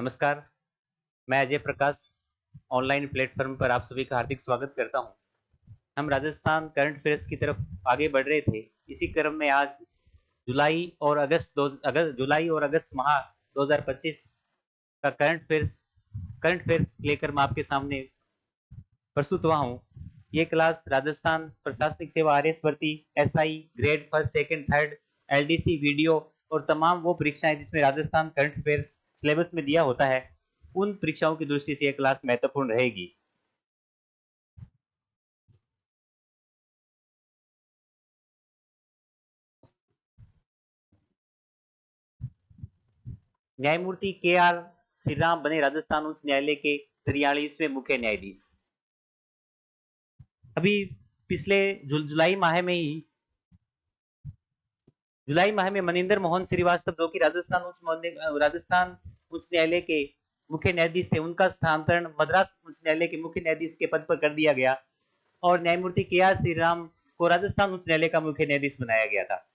नमस्कार, मैं Ajay Prakash online platform पर आप सभी का हार्दिक स्वागत करता हूं। हम राजस्थान करंट अफेयर्स की तरफ आगे बढ़ रहे थे। इसी क्रम में आज जुलाई और अगस्त माह 2025 का करंट अफेयर्स लेकर मैं आपके सामने प्रस्तुत हुआ हूं। ये क्लास राजस्थान प्रशासनिक सेवा आरएस भर्ती, SI grade first second third, LDC video और तमाम वो परीक्षाएं जिसमें राजस्थान करंट अफेयर्स सिलेबस में दिया होता है, उन परीक्षाओं की दृष्टि से यह क्लास महत्वपूर्ण रहेगी। न्यायमूर्ति के आर श्रीराम बने राजस्थान उच्च न्यायालय के 43वें मुख्य न्यायाधीश। अभी पिछले जुलाई माह में मनिंदर मोहन श्रीवास्तव, जो कि राजस्थान उच्च न्यायालय के मुख्य न्यायाधीश थे, उनका स्थानांतरण मद्रास उच्च न्यायालय के मुख्य न्यायाधीश के पद पर कर दिया गया और न्यायमूर्ति के आर श्रीराम को राजस्थान उच्च न्यायालय का मुख्य न्यायाधीश बनाया गया था।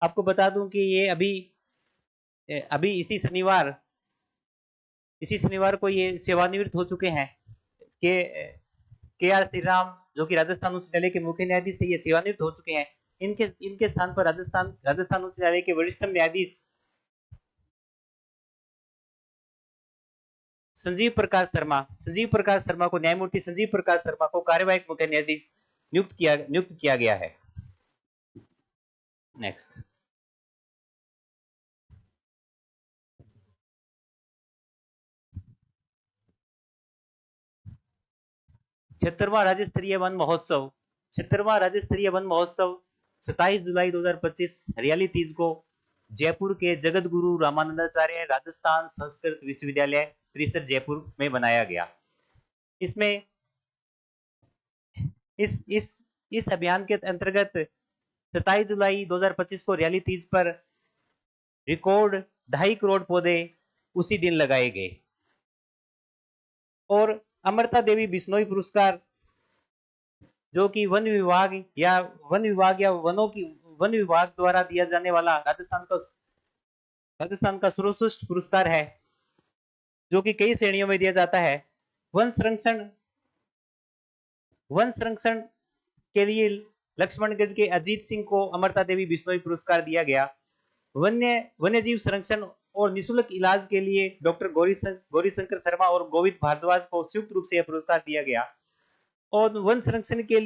आपको बता दूं कि ये अभी इसी शनिवार को ये सेवानिवृत्त हो चुके हैं। के आर श्रीराम, जो कि राजस्थान उच्च न्यायालय के मुख्य न्यायाधीश थे, ये सेवानिवृत्त हो चुके हैं। इनके स्थान पर राजस्थान उच्च न्यायालय के वरिष्ठ न्यायाधीश संजीव प्रकाश शर्मा को न्यायमूर्ति संजीव प्रकाश शर्मा को कार्यवाहक मुख्य न्यायाधीश नियुक्त किया गया है। नेक्स्ट, 76वां राज्य स्तरीय वन महोत्सव 27 जुलाई 2025 हरियाली तीज को जयपुर के जगत गुरु रामानंदाचार्य राजस्थान संस्कृत विश्वविद्यालय परिसर जयपुर में बनाया गया। इसमें इस अभियान के अंतर्गत 27 जुलाई 2025 को हरियाली तीज पर रिकॉर्ड 2.5 करोड़ पौधे उसी दिन लगाए गए और अमृता देवी बिश्नोई पुरस्कार, जो कि वन विभाग द्वारा दिया जाने वाला राजस्थान का सर्वश्रेष्ठ पुरस्कार है, जो कि कई श्रेणियों में दिया जाता है। वन संरक्षण के लिए लक्ष्मणगढ़ के अजीत सिंह को अमृता देवी बिश्नोई पुरस्कार दिया गया। वन्यजीव संरक्षण और निःशुल्क इलाज के लिए डॉक्टर गौरीशंकर शर्मा और गोविंद भारद्वाज को संयुक्त रूप से यह पुरस्कार दिया गया। और वन संरक्षण के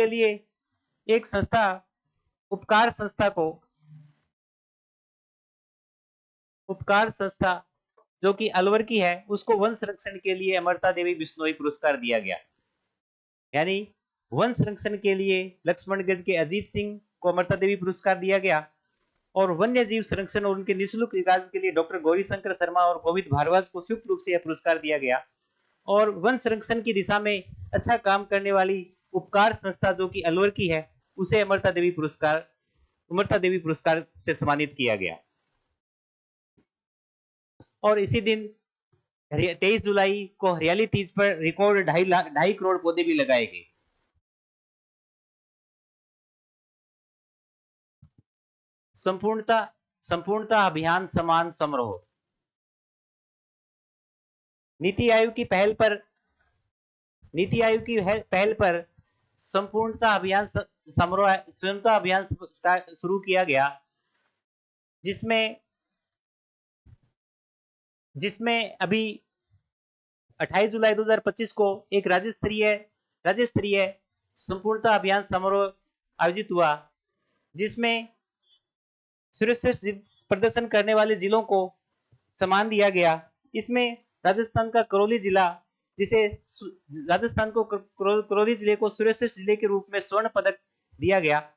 लिए एक उपकार संस्था जो कि अलवर की है, उसको वन संरक्षण के लिए अमृता देवी बिश्नोई पुरस्कार दिया गया। यानी वन संरक्षण के लिए लक्ष्मणगढ़ के अजीत सिंह को अमृता देवी पुरस्कार दिया गया और वन्य जीव संरक्षण और उनके निःशुल्क इलाज के लिए डॉक्टर गौरीशंकर शर्मा और गोविंद भारद्वाज को संयुक्त रूप से यह पुरस्कार दिया गया। और वन संरक्षण की दिशा में अच्छा काम करने वाली उपकार संस्था, जो कि अलवर की है, उसे अमृता देवी पुरस्कार से सम्मानित किया गया। और इसी दिन 23 जुलाई को हरियाली तीज पर रिकॉर्ड 2.5 करोड़ पौधे भी लगाए गए। संपूर्णता अभियान समान समारोह। नीति आयोग की पहल पर संपूर्णता अभियान शुरू किया गया, जिसमें अभी 28 जुलाई 2025 को एक राज्य स्तरीय संपूर्णता अभियान समारोह आयोजित हुआ, जिसमें सर्वश्रेष्ठ प्रदर्शन करने वाले जिलों को सम्मान दिया गया। इसमें राजस्थान जिले को सर्वश्रेष्ठ जिले के रूप में स्वर्ण पदक दिया गया।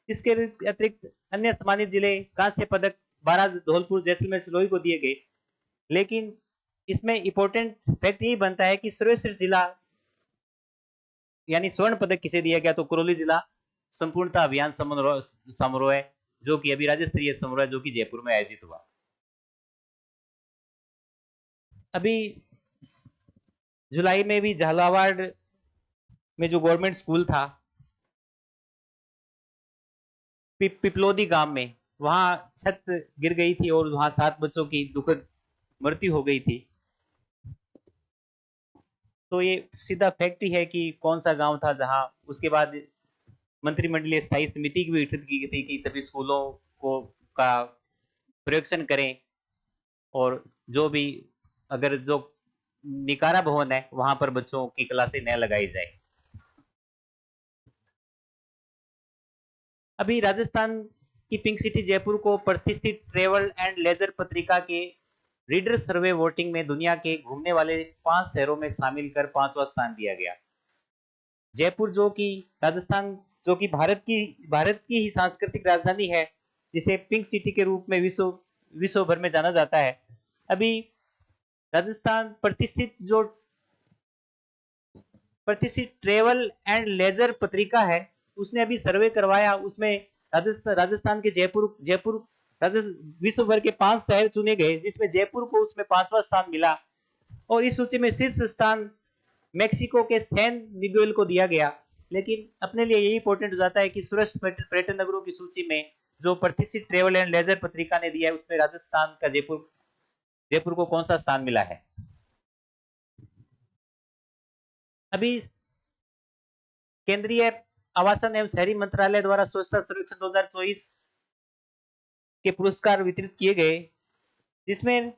इसके अतिरिक्त अन्य सम्मानित जिले कांस्य पदक बारां, धौलपुर, जैसलमेर, सिरोही को दिए गए। लेकिन इसमें इंपॉर्टेंट फैक्ट यही बनता है कि सर्वश्रेष्ठ जिला यानी स्वर्ण पदक किसे दिया गया, तो करौली जिला संपूर्णता अभियान समारोह है, जो कि अभी राज्य स्तरीय समारोह है, जो कि जयपुर में आयोजित हुआ। अभी जुलाई में भी झालावाड़ में जो गवर्नमेंट स्कूल था पिपलोदी गांव में, वहां छत गिर गई थी और वहां 7 बच्चों की दुखद मृत्यु हो गई थी। तो ये सीधा फैक्ट ही है कि कौन सा गांव था जहां उसके बाद मंत्रिमंडलीय स्थायी समिति की भी गठित की गई थी कि सभी स्कूलों को का प्रोजेक्शन करें और जो भी अगर जो निकारा भवन है वहां पर बच्चों की क्लासें न लगाई जाए। अभी राजस्थान की पिंक सिटी जयपुर को प्रतिष्ठित ट्रेवल एंड लेजर पत्रिका के रीडर सर्वे वोटिंग में दुनिया के घूमने वाले 5 शहरों में शामिल कर 5वां स्थान दिया गया। जयपुर जो कि राजस्थान जो कि भारत की ही सांस्कृतिक राजधानी है, जिसे पिंक सिटी के रूप में विश्व भर में जाना जाता है। अभी राजस्थान प्रतिष्ठित ट्रेवल एंड लेजर पत्रिका है, उसने अभी सर्वे करवाया। उसमें राजस्थान के जयपुर विश्व भर के 5 शहर चुने गए, जिसमें जयपुर को उसमें 5वां स्थान मिला और इस सूची में शीर्ष स्थान मेक्सिको के सैन मिगुएल को दिया गया। लेकिन अपने लिए यही इंपॉर्टेंट हो जाता है कि श्रेष्ठ पर्यटन नगरों की सूची में जो प्रतिष्ठित ट्रेवल एंड लेजर पत्रिका ने दिया है उसमें राजस्थान का जयपुर को कौन सा स्थान मिला है। अभी केंद्रीय आवासन एवं शहरी मंत्रालय द्वारा स्वच्छता सर्वेक्षण 2024 के पुरस्कार वितरित किए गए, जिसमें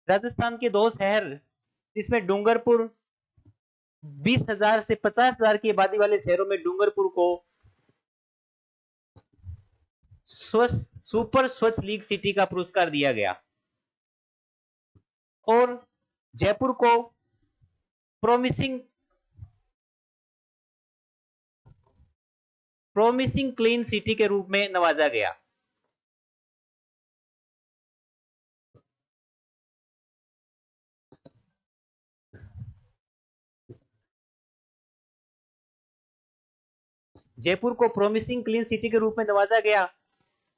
राजस्थान के 2 शहर, जिसमें डूंगरपुर 20,000 से 50,000 की आबादी वाले शहरों में डूंगरपुर को सुपर स्वच्छ लीग सिटी का पुरस्कार दिया गया और जयपुर को प्रोमिसिंग क्लीन सिटी के रूप में नवाजा गया। जयपुर को प्रोमिसिंग क्लीन सिटी के रूप में नवाजा गया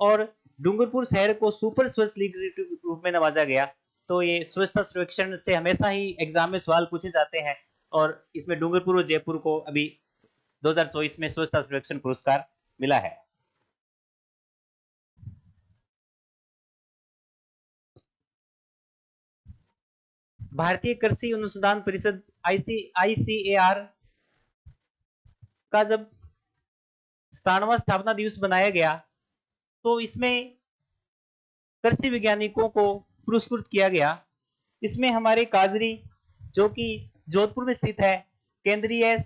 और डूंगरपुर शहर को सुपर स्वच्छ लीग सिटी के रूप में नवाजा गया। तो ये स्वच्छता सर्वेक्षण से हमेशा ही एग्जाम में सवाल पूछे जाते हैं और इसमें डूंगरपुर और जयपुर को अभी 2024 में स्वच्छता सर्वेक्षण पुरस्कार मिला है। भारतीय कृषि अनुसंधान परिषद ICAR का जब स्थापना दिवस बनाया गया तो इसमें कृषि वैज्ञानिकों को पुरस्कृत किया गया। इसमें हमारे काजरी जो कि जोधपुर में स्थित है, केंद्रीय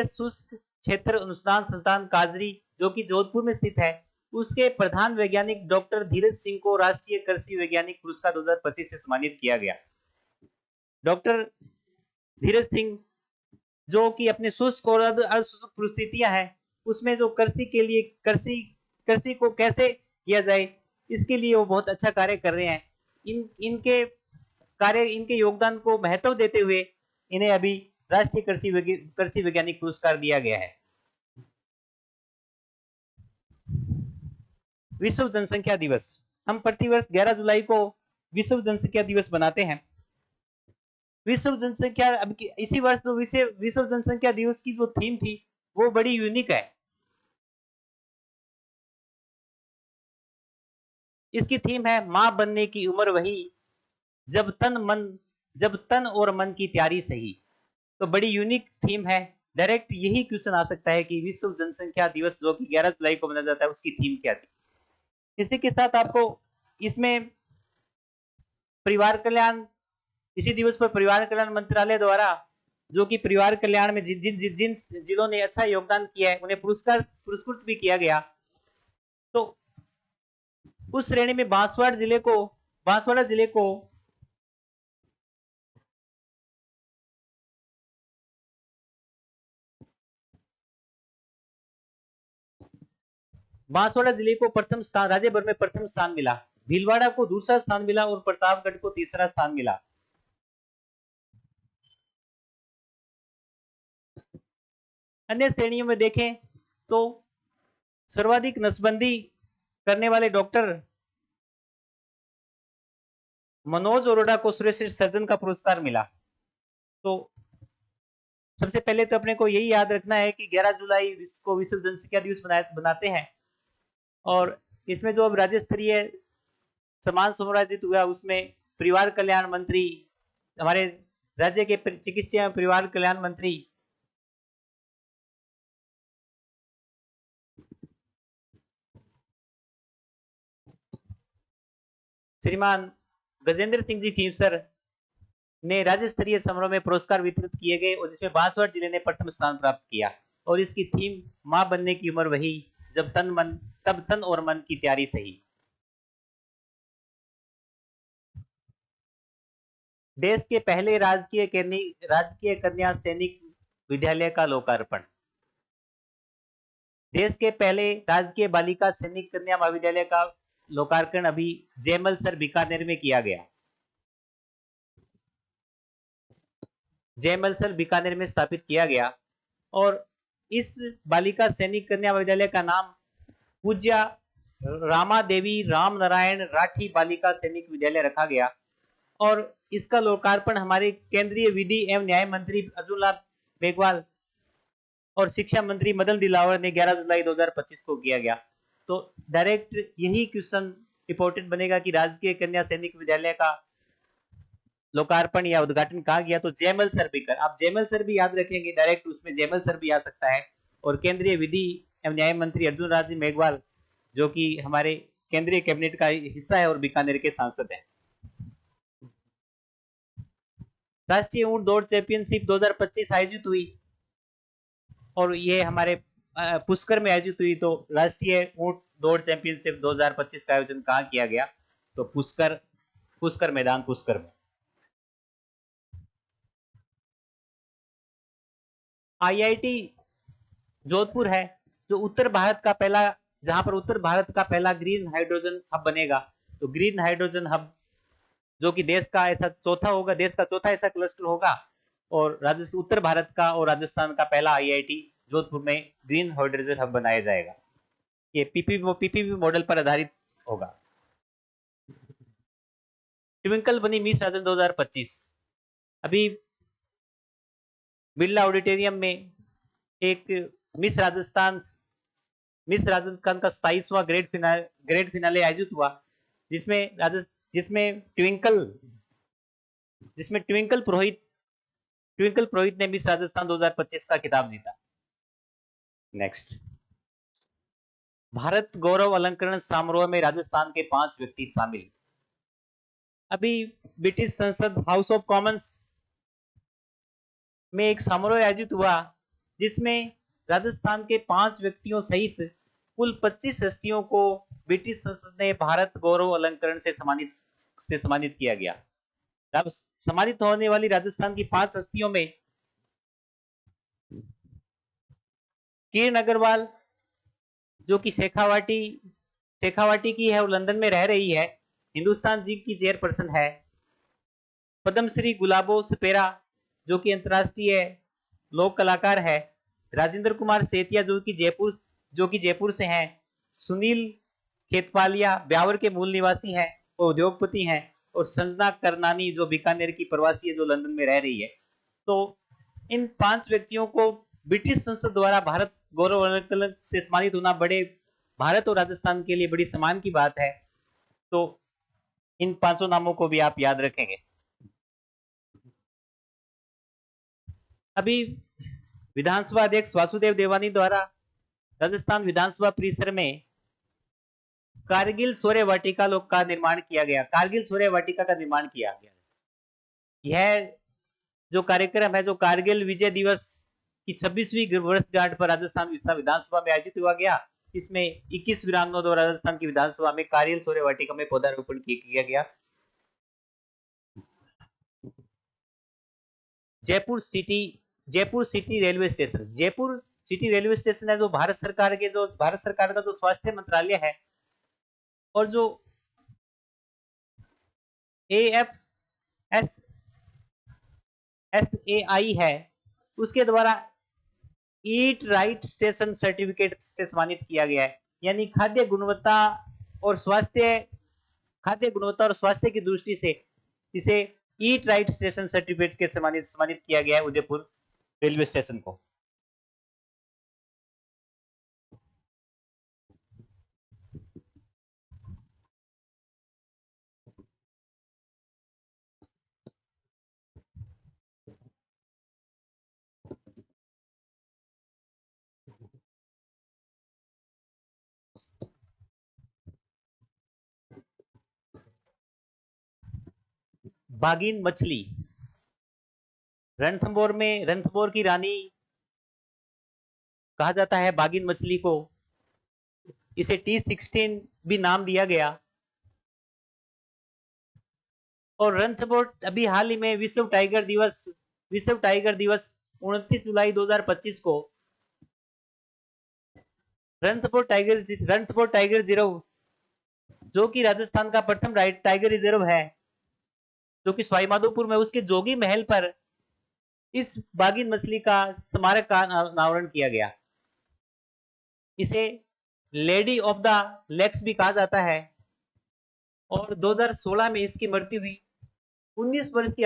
शुष्क क्षेत्र अनुसंधान संस्थान काजरी जो कि जोधपुर में स्थित है, उसके प्रधान वैज्ञानिक डॉक्टर धीरज सिंह को राष्ट्रीय कृषि वैज्ञानिक पुरस्कार 2025 से सम्मानित किया गया। डॉक्टर धीरज सिंह जो कि अपने शुष्क और अर्धशुष्क परिस्थितियां हैं उसमें जो कृषि को कैसे किया जाए इसके लिए वो बहुत अच्छा कार्य कर रहे हैं। इनके योगदान को महत्व देते हुए इन्हें अभी राष्ट्रीय कृषि वैज्ञानिक पुरस्कार दिया गया है। विश्व जनसंख्या दिवस, हम प्रतिवर्ष 11 जुलाई को विश्व जनसंख्या दिवस बनाते हैं। विश्व जनसंख्या अब इसी वर्ष जो विश्व जनसंख्या दिवस की जो थीम थी वो बड़ी यूनिक है। इसकी थीम है मां बनने की उम्र वही, जब तन और मन की तैयारी सही। तो बड़ी यूनिक थीम है। डायरेक्ट यही क्वेश्चन आ सकता है कि विश्व जनसंख्या दिवस जो कि 11 जुलाई को मनाया जाता है उसकी थीम क्या थी। इसी के साथ आपको इसमें परिवार कल्याण, इसी दिवस पर परिवार कल्याण मंत्रालय द्वारा जो कि परिवार कल्याण में जिन जिलों ने अच्छा योगदान किया है उन्हें पुरस्कृत भी किया गया। तो उस श्रेणी में बांसवाड़ा जिले को प्रथम स्थान, राज्य भर में प्रथम स्थान मिला। भीलवाड़ा को दूसरा स्थान मिला और प्रतापगढ़ को तीसरा स्थान मिला। अन्य श्रेणियों में देखें तो सर्वाधिक नसबंदी करने वाले डॉक्टर मनोज अरोड़ा को श्रेष्ठ सर्जन का पुरस्कार मिला। तो सबसे पहले तो अपने को यही याद रखना है कि 11 जुलाई को विश्व जनसंख्या दिवस बनाते हैं और इसमें जो अब राज्य स्तरीय समान स्वराज्य हुआ उसमें परिवार कल्याण मंत्री, हमारे राज्य के चिकित्सा एवं परिवार कल्याण मंत्री श्रीमान गजेंद्र सिंह जी खींवसर ने राज्य स्तरीय समारोह में पुरस्कार वितरित किए गए और जिसमें बांसवाड़ा जिले ने प्रथम स्थान प्राप्त किया। और इसकी थीम मां बनने की उम्र वही, जब तब तन और मन की तैयारी सही। देश के पहले राजकीय कन्या सैनिक विद्यालय का लोकार्पण। देश के पहले राजकीय बालिका सैनिक कन्या महाविद्यालय का लोकार्पण अभी जयमल सर बीकानेर में किया गया। जयमल सर बीकानेर में स्थापित किया गया और इस बालिका सैनिक कन्या महाविद्यालय का नाम पूज्य रामा देवी राम नारायण राठी बालिका सैनिक विद्यालय रखा गया। और इसका लोकार्पण हमारे केंद्रीय विधि एवं न्याय मंत्री अर्जुन राम मेघवाल और शिक्षा मंत्री मदन दिलावर ने 11 जुलाई 2025 को किया गया। तो डायरेक्ट यही क्वेश्चन इंपॉर्टेंट बनेगा कि राजकीय कन्या सैनिक विद्यालय का लोकार्पण या उद्घाटन कहा गया, तो जयमल सर भी कर, आप जयमल सर भी याद रखेंगे, डायरेक्ट उसमें जयमल सर भी आ सकता है। और केंद्रीय विधि एवं न्याय मंत्री अर्जुन राम मेघवाल जो कि हमारे केंद्रीय कैबिनेट का हिस्सा है और बीकानेर के सांसद हैं। राष्ट्रीय ऊंट दौड़ चैंपियनशिप 2025 आयोजित हुई और ये हमारे पुष्कर में आयोजित हुई। तो राष्ट्रीय ऊंट दौड़ चैंपियनशिप 2025 का आयोजन कहाँ किया गया, तो पुष्कर मैदान पुष्कर में। आईआईटी जोधपुर है जो उत्तर भारत का पहला, जहां पर उत्तर भारत का पहला ग्रीन हाइड्रोजन हब बनेगा। तो ग्रीन हाइड्रोजन हब जो कि देश का ऐसा चौथा होगा, देश का चौथा ऐसा क्लस्टर होगा और उत्तर भारत का और राजस्थान का पहला आईआईटी जोधपुर में ग्रीन हाइड्रोजन हब बनाया जाएगा। ये पीपीपी मॉडल पर आधारित होगा। ट्विंकल बनी मिस राजस्थान 2025। अभी बिरला ऑडिटोरियम में एक मिस राजस्थान का 27वां ग्रेड फिनाले आयोजित हुआ जिसमें ट्विंकल पुरोहित ने मिस राजस्थान 2025 का खिताब जीता। नेक्स्ट, भारत गौरव अलंकरण समारोह में राजस्थान के 5 व्यक्ति शामिल। अभी ब्रिटिश संसद हाउस ऑफ कॉमन्स में एक समारोह आयोजित हुआ जिसमें राजस्थान के 5 व्यक्तियों सहित कुल 25 हस्तियों को ब्रिटिश संसद ने भारत गौरव अलंकरण से सम्मानित किया गया। अब सम्मानित होने वाली राजस्थान की 5 हस्तियों में किरण अग्रवाल जो कि शेखावाटी की है और लंदन में रह रही है, हिंदुस्तान जी की चेयरपर्सन है। पद्मश्री गुलाबो सपेरा जो कि अंतरराष्ट्रीय लोक कलाकार है। राजेंद्र कुमार सेतिया जो कि जयपुर से हैं। सुनील खेतपालिया ब्यावर के मूल निवासी हैं और उद्योगपति हैं। और संजना करनानी जो बीकानेर की प्रवासी है जो लंदन में रह रही है। तो इन 5 व्यक्तियों को ब्रिटिश संसद द्वारा भारत गौरव अलंकरण से सम्मानित होना बड़े भारत और राजस्थान के लिए बड़ी सम्मान की बात है। तो इन 5 नामों को भी आप याद रखेंगे। अभी विधानसभा अध्यक्ष वासुदेव देवानी द्वारा राजस्थान विधानसभा परिसर में कारगिल शौर्य वाटिका का निर्माण किया गया। कारगिल शौर्य वाटिका का निर्माण किया गया। यह जो कार्यक्रम है जो कारगिल विजय दिवस की 26वीं वर्षगांठ पर राजस्थान विधानसभा में आयोजित हुआ गया। इसमें 21 वीरांगनाओं द्वारा राजस्थान की विधानसभा में कारगिल शौर्य वाटिका में पौधारोपण किया गया। Jaipur city railway station. Jaipur city railway station है जो भारत सरकार का जो स्वास्थ्य मंत्रालय है और जो AFSAI है उसके द्वारा ईट राइट स्टेशन सर्टिफिकेट से सम्मानित किया गया है। यानी खाद्य गुणवत्ता और स्वास्थ्य की दृष्टि से इसे ईट राइट स्टेशन सर्टिफिकेट के सम्मानित किया गया है उदयपुर रेलवे स्टेशन को। बागिन मछली, रणथंभौर में रणथंभौर की रानी कहा जाता है बागिन मछली को। इसे T16 भी नाम दिया गया। और रणथंभौर अभी हाल ही में विश्व टाइगर दिवस 29 जुलाई 2025 को रणथंभौर टाइगर रिजर्व, जो कि राजस्थान का प्रथम टाइगर रिजर्व है, जो कि सवाईमाधोपुर में, उसके जोगी महल पर इस बागिन मछली का स्मारक का अनावरण किया गया। इसे लेडी ऑफ द लेक्स भी कहा जाता है। और 2016 में इसकी मृत्यु हुई। 19 वर्ष की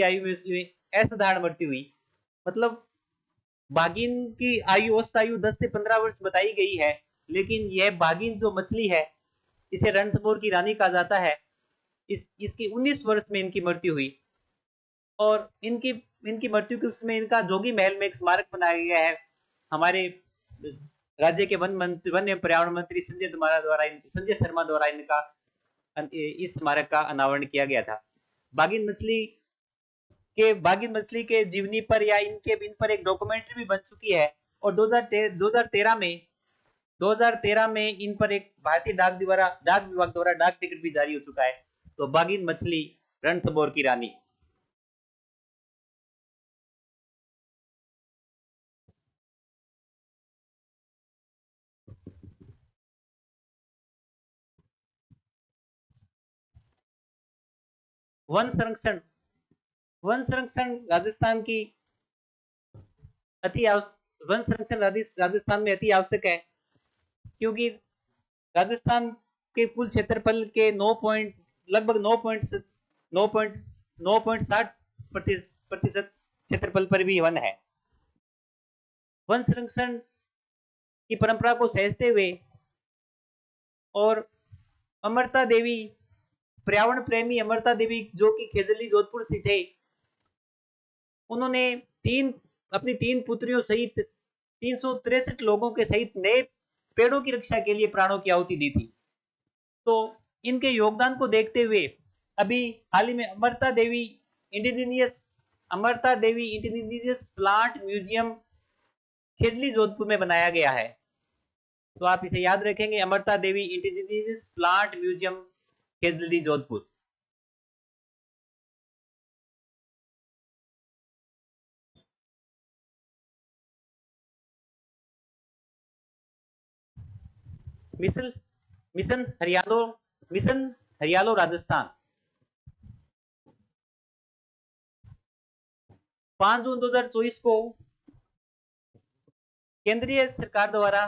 आयु में असाधारण मृत्यु हुई। मतलब बागिन की औसत आयु 10 से 15 वर्ष बताई गई है, लेकिन यह बागिन जो मछली है, इसे रणथंभौर की रानी कहा जाता है। इसकी 19 वर्ष में इनकी मृत्यु हुई। और इनकी मृत्यु के उसमें इनका जोगी महल में एक स्मारक बनाया गया है। हमारे राज्य के वन एवं पर्यावरण मंत्री संजय शर्मा द्वारा इनका इस स्मारक का अनावरण किया गया था। बागिन मछली के जीवनी पर या इन पर एक डॉक्यूमेंट्री भी बन चुकी है। और 2013 में इन पर एक भारतीय डाक विभाग द्वारा डाक टिकट भी जारी हो चुका है। तो बागिन मछली रणथंभौर की रानी। वन संरक्षण राजस्थान की वन संरक्षण राजस्थान में अति आवश्यक है, क्योंकि राजस्थान के कुल क्षेत्रफल के लगभग 9.60% क्षेत्रफल पर भी वन है। वन संरक्षण की परंपरा को सहेजते हुए और अमृता देवी, पर्यावरण प्रेमी अमृता देवी, जो कि खेजली जोधपुर से थे, उन्होंने अपनी 3 पुत्रियों सहित 363 लोगों के सहित नए पेड़ों की रक्षा के लिए प्राणों की आहुति दी थी। तो इनके योगदान को देखते हुए अभी हाल ही में Amrita Devi indigenous plant museum Khejli Jodhpur में बनाया गया है। तो आप इसे याद रखेंगे, Amrita Devi indigenous plant museum Khejli Jodhpur. Mission Hariyalo Rajasthan. 5 जून 2024 को केंद्रीय सरकार द्वारा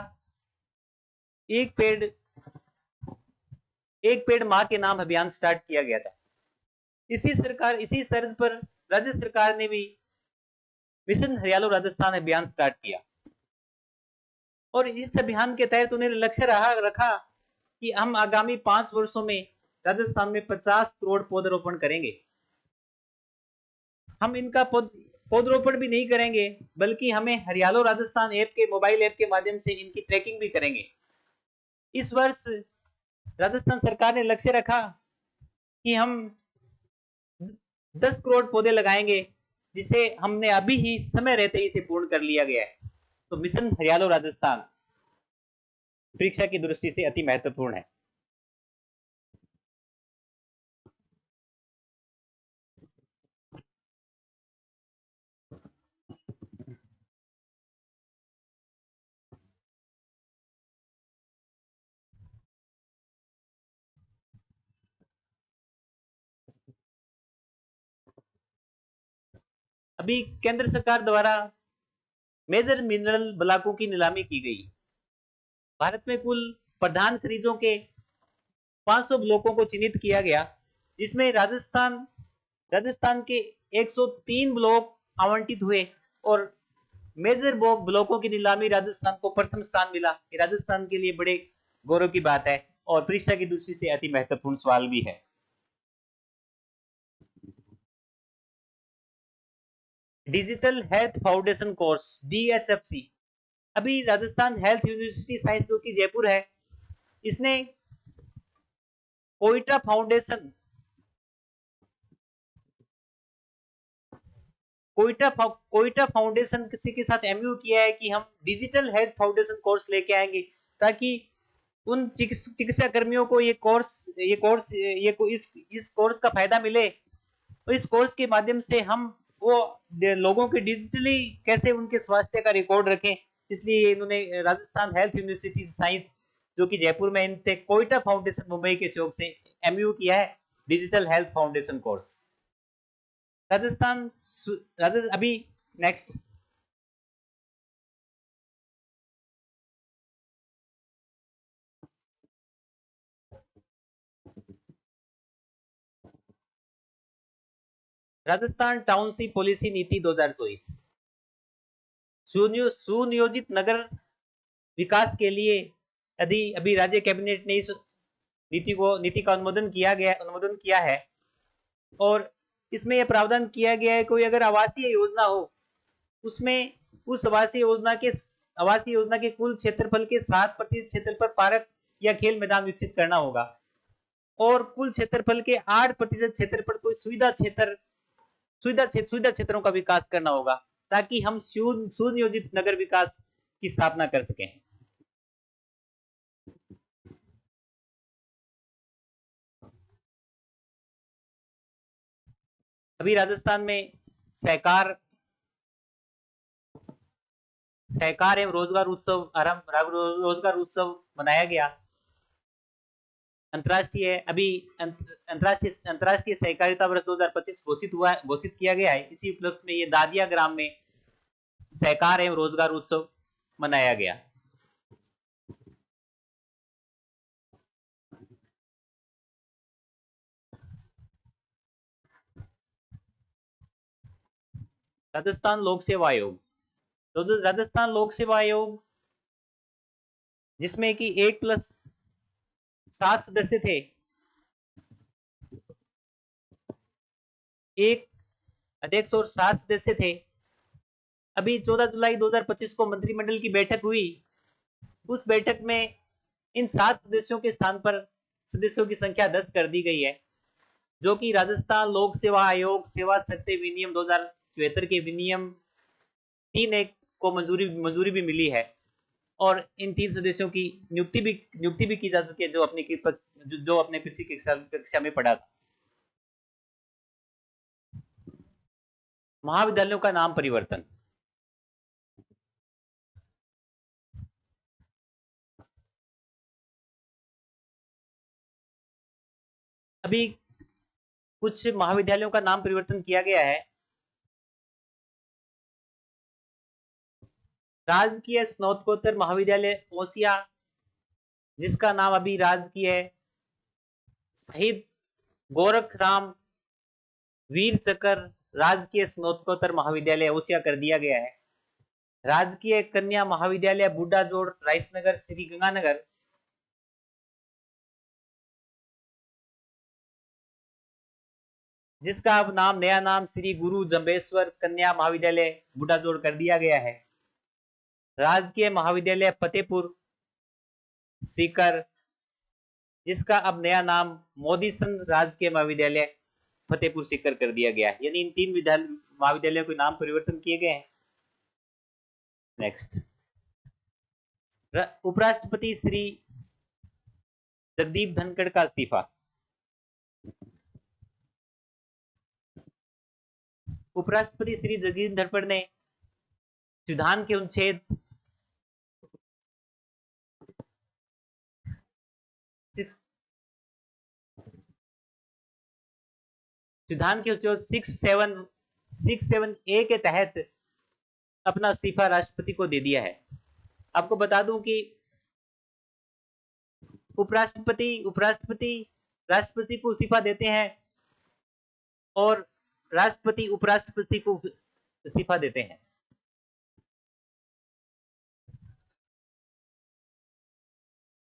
एक पेड़ मां के नाम अभियान स्टार्ट किया गया था। इसी शर्त पर राज्य सरकार ने भी मिशन हरियालो राजस्थान अभियान स्टार्ट किया। और इस अभियान के तहत उन्हें लक्ष्य रखा कि हम आगामी 5 वर्षों में राजस्थान में 50 करोड़ पौधरोपण करेंगे। हम इनका पौधरोपण भी नहीं करेंगे, बल्कि हमें हरियालो राजस्थान मोबाइल ऐप के माध्यम से इनकी ट्रैकिंग भी करेंगे। इस वर्ष राजस्थान सरकार ने लक्ष्य रखा कि हम 10 करोड़ पौधे लगाएंगे, जिसे हमने अभी ही समय रहते ही इसे पूर्ण कर लिया गया है। तो मिशन हरियालो राजस्थान परीक्षा की दृष्टि से अति महत्वपूर्ण है। अभी केंद्र सरकार द्वारा मेजर मिनरल ब्लॉकों की नीलामी की गई। भारत में कुल प्रधान खनिजों के 500 ब्लॉकों को चिन्हित किया गया, जिसमें राजस्थान के 103 ब्लॉक आवंटित हुए। और मेजर ब्लॉकों की नीलामी राजस्थान को प्रथम स्थान मिला। ये राजस्थान के लिए बड़े गौरव की बात है और परीक्षा की दृष्टि से अति महत्वपूर्ण सवाल भी है। Digital health foundation course DHFC। अभी राजस्थान हेल्थ यूनिवर्सिटी साइंस, जो कि जयपुर है, इसने कोइटा फाउंडेशन कोइटा फाउंडेशन किसी के साथ एमयू किया है कि हम डिजिटल हेल्थ फाउंडेशन कोर्स लेके आएंगे, ताकि उन चिकित्सा कर्मियों को ये इस कोर्स का फायदा मिले। तो इस कोर्स के माध्यम से हम वो लोगों के डिजिटली कैसे उनके स्वास्थ्य का रिकॉर्ड रखें, इसलिए इन्होंने राजस्थान हेल्थ यूनिवर्सिटी साइंस जो कि जयपुर में, इनसे कोइटा फाउंडेशन मुंबई के सहयोग से एमयू किया है digital health foundation course. Rajasthan अभी नेक्स्ट राजस्थान टाउनशिप पॉलिसी नीति 2024 सुनियोजित नगर विकास के लिए यदि अभी राज्य कैबिनेट ने इस नीति का अनुमोदन किया है और इसमें यह प्रावधान किया गया है कोई अगर आवासीय योजना हो उसमें उस आवासीय योजना के कुल क्षेत्रफल के 7% क्षेत्रफल पर पार्क या खेल मैदान विकसित करना होगा और कुल क्षेत्रफल के 8% क्षेत्र पर कोई सुविधा क्षेत्रों का विकास करना होगा, ताकि हम सुनियोजित नगर विकास की स्थापना कर सकें। अभी राजस्थान में सहकार एवं रोजगार उत्सव मनाया गया। अंतर्राष्ट्रीय सहकारिता वर्ष 2025 घोषित किया गया है। इसी उपलक्ष्य में ये दादिया ग्राम में सहकार एवं रोजगार उत्सव मनाया गया। राजस्थान लोक सेवा आयोग, राजस्थान लोक सेवा आयोग जिसमें कि 1+7 सदस्य थे, एक अध्यक्ष और 7 सदस्य थे। अभी 14 जुलाई 2025 को मंत्रिमंडल की बैठक हुई। उस बैठक में इन 7 सदस्यों के स्थान पर सदस्यों की संख्या 10 कर दी गई है, जो कि राजस्थान लोक सेवा आयोग सेवा शर्तें विनियम 2074 के विनियम 3(1) को मंजूरी भी मिली है और इन 3 सदस्यों की नियुक्ति भी की जा सके जो अपने पिछली कक्षा में पढ़ा था। महाविद्यालयों का नाम परिवर्तन, अभी कुछ महाविद्यालयों का नाम परिवर्तन किया गया है। राजकीय स्नातकोत्तर महाविद्यालय ओसिया, जिसका नाम अभी राजकीय शहीद गोरखराम वीर चक्र राजकीय स्नातकोत्तर महाविद्यालय ओसिया कर दिया गया है। राजकीय कन्या महाविद्यालय बुड्ढा जोड़ राइसनगर श्री गंगानगर, जिसका अब नया नाम श्री गुरु जम्बेश्वर कन्या महाविद्यालय बुड्ढा जोड़ कर दिया गया है। राजकीय महाविद्यालय फतेहपुर सीकर, जिसका अब नया नाम मोदी सन राजकीय महाविद्यालय फतेहपुर सीकर कर दिया गया है। यानी इन 3 महाविद्यालयों के नाम परिवर्तन किए गए हैं। नेक्स्ट, उपराष्ट्रपति श्री जगदीप धनखड़ का इस्तीफा। उपराष्ट्रपति श्री जगदीप धनखड़ ने संविधान के अनुच्छेद 6(7)(a) के तहत अपना इस्तीफा राष्ट्रपति को दे दिया है। आपको बता दूं कि राष्ट्रपति को इस्तीफा देते हैं और राष्ट्रपति उपराष्ट्रपति को इस्तीफा देते हैं।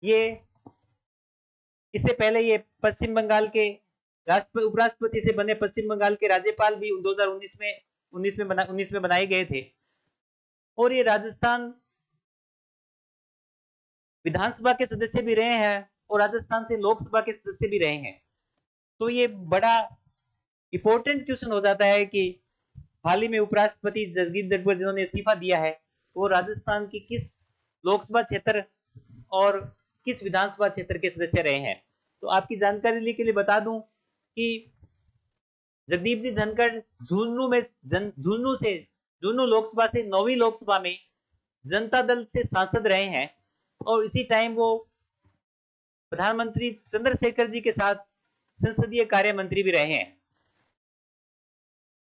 ये इससे पहले ये पश्चिम बंगाल के उपराष्ट्रपति से बने पश्चिम बंगाल के राज्यपाल भी 2019 में बनाए गए थे और ये राजस्थान विधानसभा के सदस्य भी रहे हैं और राजस्थान से लोकसभा के सदस्य भी रहे हैं। तो ये बड़ा इंपॉर्टेंट क्वेश्चन हो जाता है कि हाल ही में उपराष्ट्रपति जगदीप धनखड़ जिन्होंने इस्तीफा दिया है, वो राजस्थान के किस लोकसभा क्षेत्र और किस विधानसभा क्षेत्र के सदस्य रहे हैं। तो आपकी जानकारी के लिए बता दूं कि जगदीप जी धनखड़ झुंझुनू लोकसभा से 9वीं लोकसभा में जनता दल से सांसद रहे हैं और इसी टाइम वो प्रधानमंत्री चंद्रशेखर जी के साथ संसदीय कार्य मंत्री भी रहे हैं।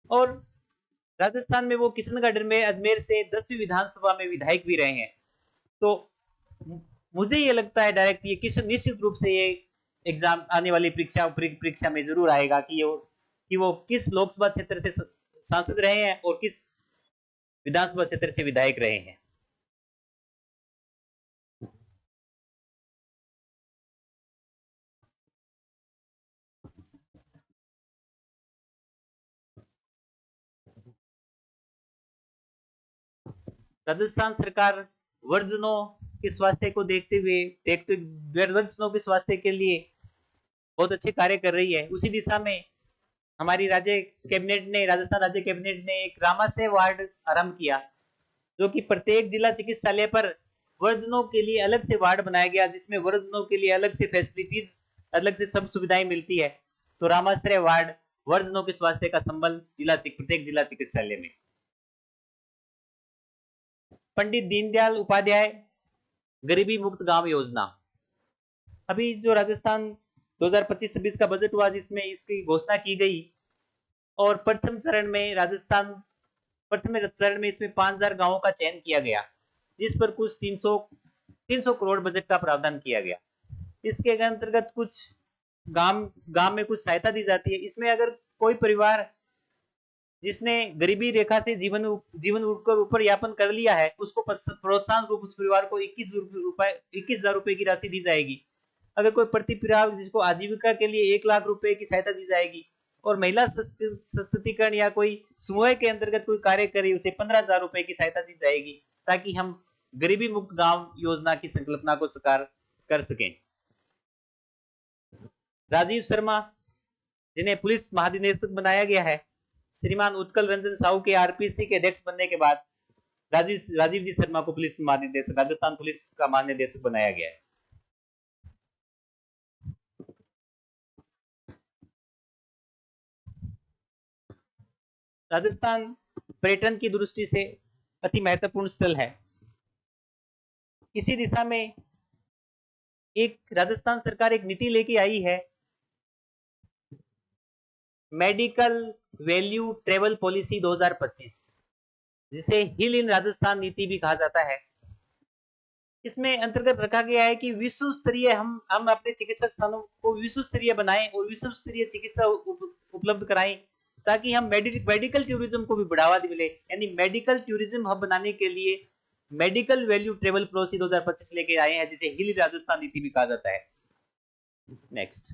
और राजस्थान में वो किशनगढ़ में अजमेर से 10वीं विधानसभा में विधायक भी रहे हैं। तो मुझे ये लगता है डायरेक्ट ये किस निश्चित रूप से ये एग्जाम आने वाली परीक्षा में जरूर आएगा कि वो किस लोकसभा क्षेत्र से सांसद रहे हैं और किस विधानसभा क्षेत्र से विधायक रहे हैं। राजस्थान सरकार वर्जनों के स्वास्थ्य को वर्जनों के स्वास्थ्य के लिए बहुत अच्छे कार्य कर रही है। उसी दिशा में हमारी राजस्थान राज्य कैबिनेट ने एक रामाशय वार्ड आरंभ किया, जो कि प्रत्येक जिला चिकित्सालय पर वर्जनों के लिए अलग से वार्ड बनाया गया, जिसमें वर्जनों के लिए अलग से फैसिलिटीज, अलग से सब सुविधाएं मिलती है। तो रामाश्रय वार्ड वर्जनों के स्वास्थ्य का संबल प्रत्येक जिला चिकित्सालय में। पंडित दीनदयाल उपाध्याय गरीबी मुक्त गांव योजना, अभी जो राजस्थान 2025-26 का बजट हुआ जिसमें इसकी घोषणा की गई और प्रथम चरण में इसमें 5000 गांवों का चयन किया गया, जिस पर कुछ 300 करोड़ बजट का प्रावधान किया गया। इसके अंतर्गत कुछ गांव में कुछ सहायता दी जाती है। इसमें अगर कोई परिवार जिसने गरीबी रेखा से जीवन ऊपर यापन कर लिया है, उसको प्रोत्साहन रूप उस परिवार को 21,000 रुपए की राशि दी जाएगी। अगर कोई प्रति परिवार जिसको आजीविका के लिए 1 लाख रुपए की सहायता दी जाएगी और महिला सशक्तिकरण या कोई समूह के अंतर्गत कोई कार्य करे उसे 15,000 रुपए की सहायता दी जाएगी, ताकि हम गरीबी मुक्त गांव योजना की संकल्पना को साकार कर सकें। राजीव शर्मा जिन्हें पुलिस महानिदेशक बनाया गया है, श्रीमान उत्कल रंजन साहू के आरपीसी के अध्यक्ष बनने के बाद राजीव जी शर्मा को पुलिस महानिदेशक, राजस्थान पुलिस का महानिदेशक बनाया गया है। राजस्थान पर्यटन की दृष्टि से अति महत्वपूर्ण स्थल है। इसी दिशा में एक राजस्थान सरकार एक नीति लेके आई है, मेडिकल वैल्यू ट्रेवल पॉलिसी 2025, जिसे हिल इन राजस्थान नीति भी कहा जाता है। इसमें अंतर्गत रखा गया है कि विश्व स्तरीय हम अपने चिकित्सा स्थानों को विश्व स्तरीय बनाएं और विश्व स्तरीय चिकित्सा उपलब्ध कराएं, ताकि हम मेडिकल टूरिज्म को भी बढ़ावा मिले। यानी मेडिकल टूरिज्म हब बनाने के लिए मेडिकल वैल्यू ट्रेवल पॉलिसी 2025 लेके आए हैं, जिसे हिल राजस्थान नीति भी कहा जाता है। नेक्स्ट,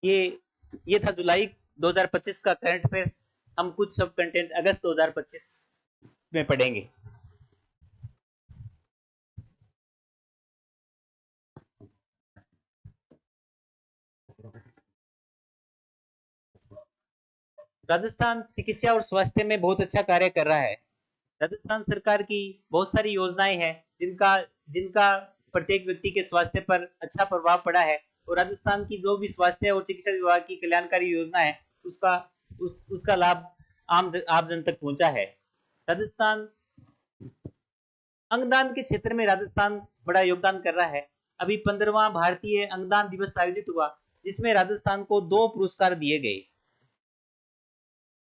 ये था जुलाई 2025 का करंट अफेयर्स। हम कुछ सब कंटेंट अगस्त 2025 में पढ़ेंगे। राजस्थान चिकित्सा और स्वास्थ्य में बहुत अच्छा कार्य कर रहा है। राजस्थान सरकार की बहुत सारी योजनाएं हैं जिनका प्रत्येक व्यक्ति के स्वास्थ्य पर अच्छा प्रभाव पड़ा है, और राजस्थान की जो भी स्वास्थ्य और चिकित्सा विभाग की कल्याणकारी योजना है उसका लाभ आम जन तक पहुंचा है। राजस्थान अंगदान के क्षेत्र में राजस्थान बड़ा योगदान कर रहा है। अभी 15वां भारतीय अंगदान दिवस आयोजित हुआ, जिसमें राजस्थान को 2 पुरस्कार दिए गए,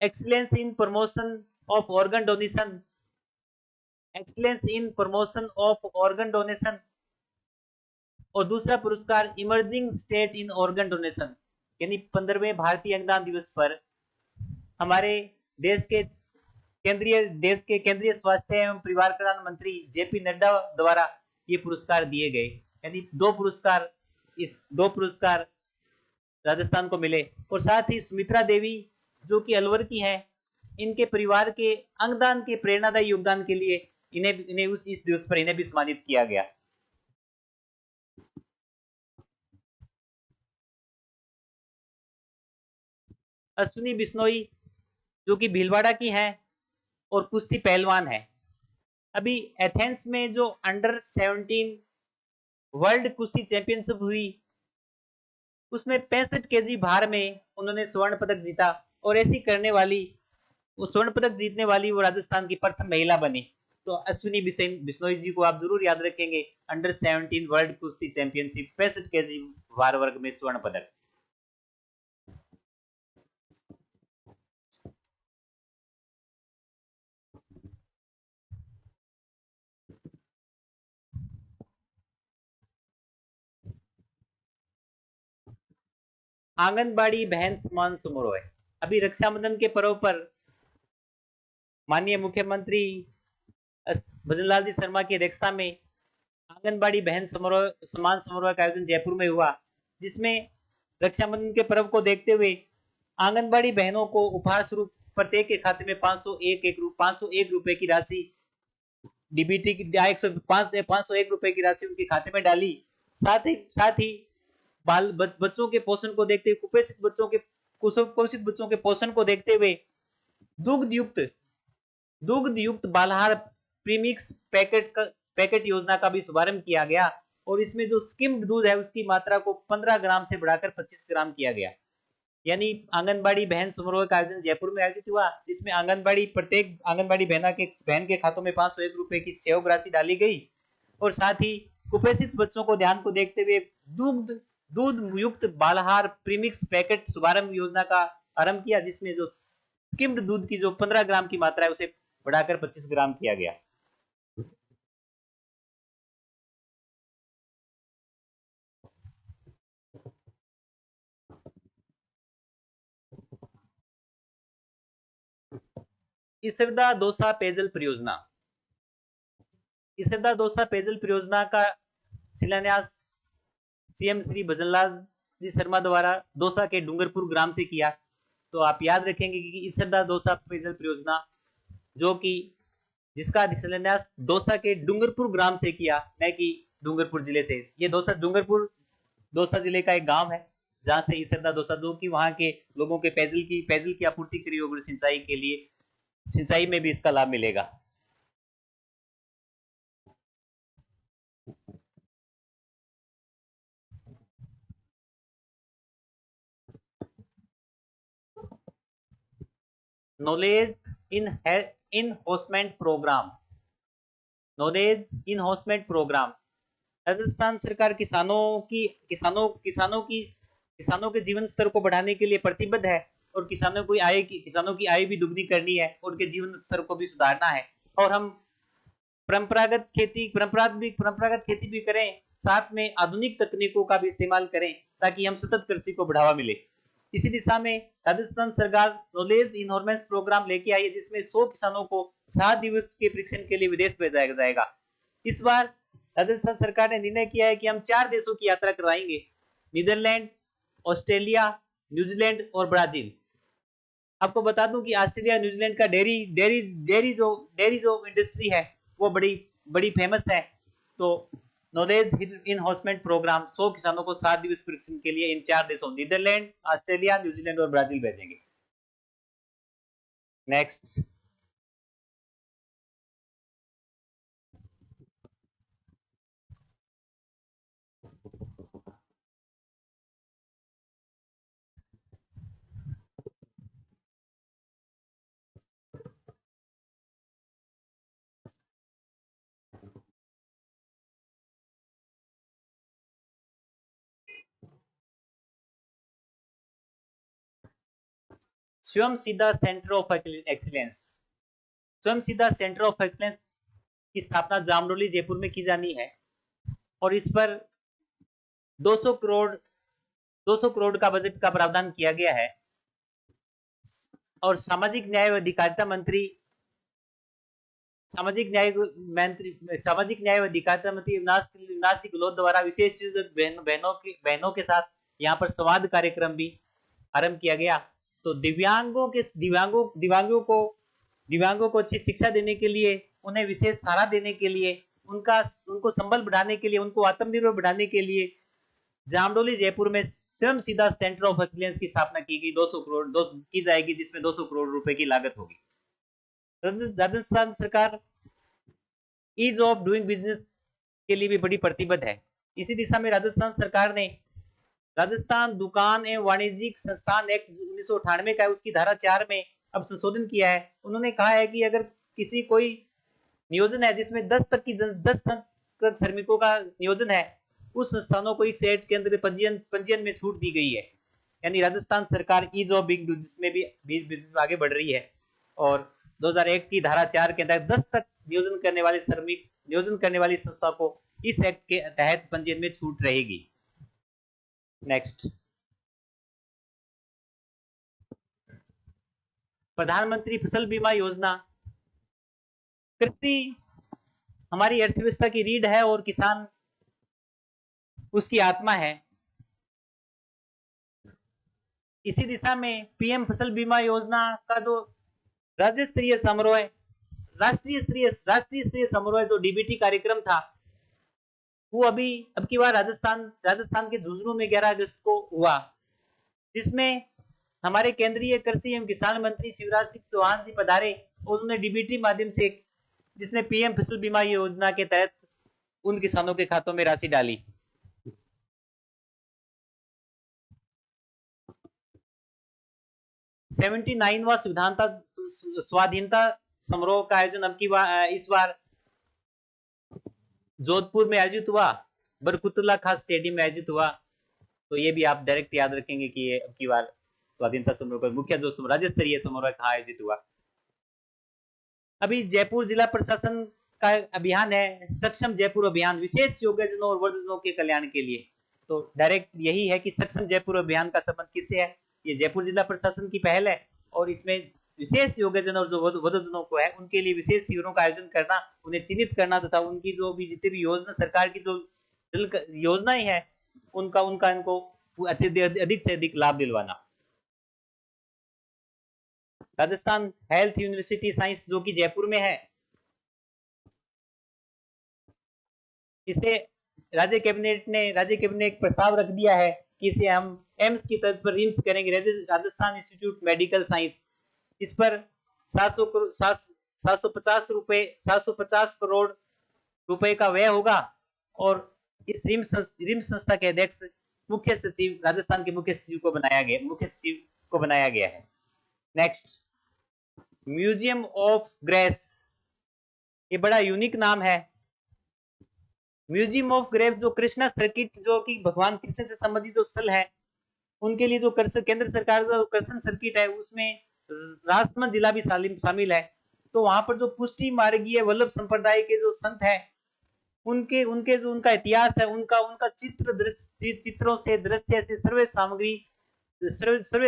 excellence in promotion of organ donation, और दूसरा पुरस्कार emerging state in organ donation. यानी 15वें भारतीय अंगदान दिवस पर हमारे देश के केंद्रीय स्वास्थ्य एवं परिवार कल्याण मंत्री जेपी नड्डा द्वारा ये पुरस्कार दिए गए। यानी 2 पुरस्कार राजस्थान को मिले। और साथ ही सुमित्रा देवी जो कि अलवर की हैं, इनके परिवार के अंगदान के प्रेरणादायी योगदान के लिए इन्हें इस दिवस पर इन्हें भी सम्मानित किया गया। अश्विनी बिश्नोई जो कि भीलवाड़ा की हैं और कुश्ती पहलवान है। अभी एथेंस में जो अंडर 17 वर्ल्ड कुश्ती चैंपियनशिप हुई उसमें 65 केजी भार में उन्होंने स्वर्ण पदक जीता और ऐसी करने वाली वो स्वर्ण पदक जीतने वाली वो राजस्थान की प्रथम महिला बनी। तो अश्विनी बिश्नोई जी को आप जरूर याद रखेंगे। अंडर 17 वर्ल्ड कुश्ती चैंपियनशिप 65 केजी भार वर्ग में स्वर्ण पदक। आंगनबाड़ी बहन सम्मान समारोह है। अभी रक्षाबंधन के पर्व पर माननीय मुख्यमंत्री भजनलाल जी शर्मा की अध्यक्षता में आंगनबाड़ी बहन सम्मान समारोह का आयोजन जयपुर में हुआ, जिसमें रक्षाबंधन के पर्व को देखते हुए आंगनबाड़ी बहनों को उपहार स्वरूप प्रत्येक के खाते में 501 रुपए की राशि डीबीटी की 501 रुपए की राशि उनके खाते में डाली। साथ ही बच्चों के पोषण को देखते हुए कुपोषित बच्चों के पोषण को देखते हुए दुग्ध युक्त बालहार प्रीमिक्स पैकेट योजना का भी शुभारंभ किया गया और इसमें जो स्किम्ड दूध है उसकी मात्रा को 15 ग्राम से बढ़ाकर 25 ग्राम किया गया। यानी आंगनबाड़ी बहन समारोह का आयोजन जयपुर में आयोजित हुआ, जिसमें प्रत्येक आंगनबाड़ी बहन के खातों में 501 रुपए की सहयोग राशि डाली गई और साथ ही कुपोषित बच्चों को ध्यान को देखते हुए दूध युक्त बालहार प्रीमिक्स पैकेट शुभारंभ योजना का आरंभ किया, जिसमें जो स्किम्ड दूध की जो 15 ग्राम की मात्रा है उसे बढ़ाकर 25 ग्राम किया गया। इसरदा दौसा पेयजल परियोजना। इसरदा दौसा पेयजल परियोजना का शिलान्यास सीएम श्री भजनलाल जी शर्मा द्वारा दौसा के डूंगरपुर ग्राम से किया। तो आप याद रखेंगे कि इसरदा दौसा पेयजल परियोजना जो कि जिसका शिलान्यास दौसा के डूंगरपुर ग्राम से किया, न कि डूंगरपुर जिले से। ये दौसा जिले का एक गांव है जहां से इसरदा दौसा जो कि वहां के लोगों के पेयजल की आपूर्ति करी होगी सिंचाई में भी इसका लाभ मिलेगा। Knowledge enhancement programme. Knowledge enhancement programme Rajasthan सरकार किसानों के जीवन स्तर को बढ़ाने के लिए प्रतिबद्ध है और किसानों की आय भी दुगनी करनी है और उनके जीवन स्तर को भी सुधारना है। और हम परंपरागत खेती भी करें, साथ में आधुनिक तकनीकों का भी इस्तेमाल करें ताकि हम सतत कृषि को बढ़ावा मिले। इसी दिशा में राजस्थान सरकार नॉलेज इनहोर्समेंट प्रोग्राम लेके आई है, जिसमें 100 किसानों को 7 दिवस के प्रशिक्षण के लिए विदेश भेजा जाएगा। इस बार राजस्थान सरकार ने निर्णय किया है कि हम 4 देशों की यात्रा करवाएंगे, नीदरलैंड, ऑस्ट्रेलिया, न्यूजीलैंड और ब्राजील। आपको बता दूं कि ऑस्ट्रेलिया न्यूजीलैंड का डेयरी जो इंडस्ट्री है वो बड़ी फेमस है। तो नॉलेज इनहोर्समेंट प्रोग्राम 100 किसानों को 7 दिवस प्रशिक्षण के लिए इन 4 देशों नीदरलैंड, ऑस्ट्रेलिया, न्यूजीलैंड और ब्राजील भेजेंगे। नेक्स्ट, स्वयं सीधा सेंटर ऑफ एक्सीलेंस। स्वयं सीधा सेंटर ऑफ एक्सीलेंस की स्थापना जामरोली जयपुर में की जानी है और इस पर 200 करोड़ का बजट का प्रावधान किया गया है। और सामाजिक न्याय व अधिकारिता मंत्री अविनाश गहलोत द्वारा विशेष बहनों के साथ यहाँ पर संवाद कार्यक्रम भी आरंभ किया गया। तो दिव्यांगों को अच्छी शिक्षा देने के लिए, उन्हें विशेष सहारा देने के लिए, उनको संबल बढ़ाने के लिए, उनको आत्मनिर्भर बढ़ाने के लिए जामडोली जयपुर में स्वयं सीधा सेंटर ऑफ एक्सीलेंस की स्थापना की गई, 200 करोड़ की जाएगी, जिसमें 200 करोड़ रुपए की लागत होगी। राजस्थान सरकार ईज ऑफ डूइंग बिजनेस के लिए भी बड़ी प्रतिबद्ध है। इसी दिशा में राजस्थान सरकार ने राजस्थान दुकान एवं वाणिज्यिक संस्थान एक्ट 1998 का है, उसकी धारा 4 में अब संशोधन किया है। उन्होंने कहा है कि अगर किसी कोई नियोजन है जिसमें 10 तक श्रमिकों का नियोजन है, उस संस्थानों को इस एक्ट के अंदर पंजीयन में छूट दी गई है। यानी राजस्थान सरकार ईज ऑफ डूइंग बिजनेस में भी आगे बढ़ रही है और 2001 की धारा 4 के तहत 10 तक नियोजन करने वाली संस्था को इस एक्ट के तहत पंजीयन में छूट रहेगी। नेक्स्ट, प्रधानमंत्री फसल बीमा योजना। कृषि हमारी अर्थव्यवस्था की रीढ़ है और किसान उसकी आत्मा है। इसी दिशा में पीएम फसल बीमा योजना का जो राज्य स्तरीय समारोह है, राष्ट्रीय स्तरीय समारोह जो डीबीटी कार्यक्रम था, वो अब की बार राजस्थान के झुंझुनू में 11 अगस्त को हुआ, जिसमें हमारे केंद्रीय कृषि एवं किसान मंत्री शिवराज सिंह चौहान जी पधारे और उन्होंने डीबीटी माध्यम से, जिसमें पीएम फसल बीमा योजना के तहत उन किसानों के खातों में राशि डाली। वा स्वाधीनता समारोह का आयोजन अब की इस बार जोधपुर में आयोजित हुआ, बरकुतुल्ला खान स्टेडियम में आयोजित हुआ। तो ये भी आप डायरेक्ट याद रखेंगे कि ये अब की बार स्वाधीनता समारोह का मुख्य जो राज्य स्तरीय समारोह कहाँ आयोजित हुआ। अभी जयपुर जिला प्रशासन का अभियान है सक्षम जयपुर अभियान, विशेष योग्यजनों और वृद्धजनों के कल्याण के लिए। तो डायरेक्ट यही है कि सक्षम जयपुर अभियान का संबंध किससे है? ये जयपुर जिला प्रशासन की पहल है और इसमें विशेष योग्यजन और जो वृद्धजनों को है उनके लिए विशेष शिविरों का आयोजन करना, उन्हें चिन्हित करना तथा उनकी जो भी जितनी भी योजना सरकार की जो योजनाएं है उनका इनको अधिक से अधिक लाभ दिलवाना। राजस्थान हेल्थ यूनिवर्सिटी साइंस जो कि जयपुर में है, इसे राज्य कैबिनेट ने एक प्रस्ताव रख दिया है कि इसे हम एम्स की तर्ज पर रिम्स करेंगे, राजस्थान इंस्टीट्यूट मेडिकल साइंस। इस पर 750 करोड़ रुपए का व्यय होगा और इस रिम्स संस्था के अध्यक्ष मुख्य सचिव राजस्थान के मुख्य सचिव को बनाया गया है। नेक्स्ट, म्यूजियम ऑफ ग्रेस, ये बड़ा यूनिक नाम है। म्यूजियम ऑफ ग्रेस जो कृष्णा सर्किट, जो कि भगवान कृष्ण से संबंधित जो स्थल है, उनके लिए जो केंद्र सरकार का कृष्ण सर्किट है उसमें राजसमंद जिला भी शामिल है। तो वहां पर जो पुष्टि मार्गीय वल्लभ संप्रदाय के जो संत है, उनके जो उनका इतिहास है, उनका चित्रों से दृश्य से सर्वे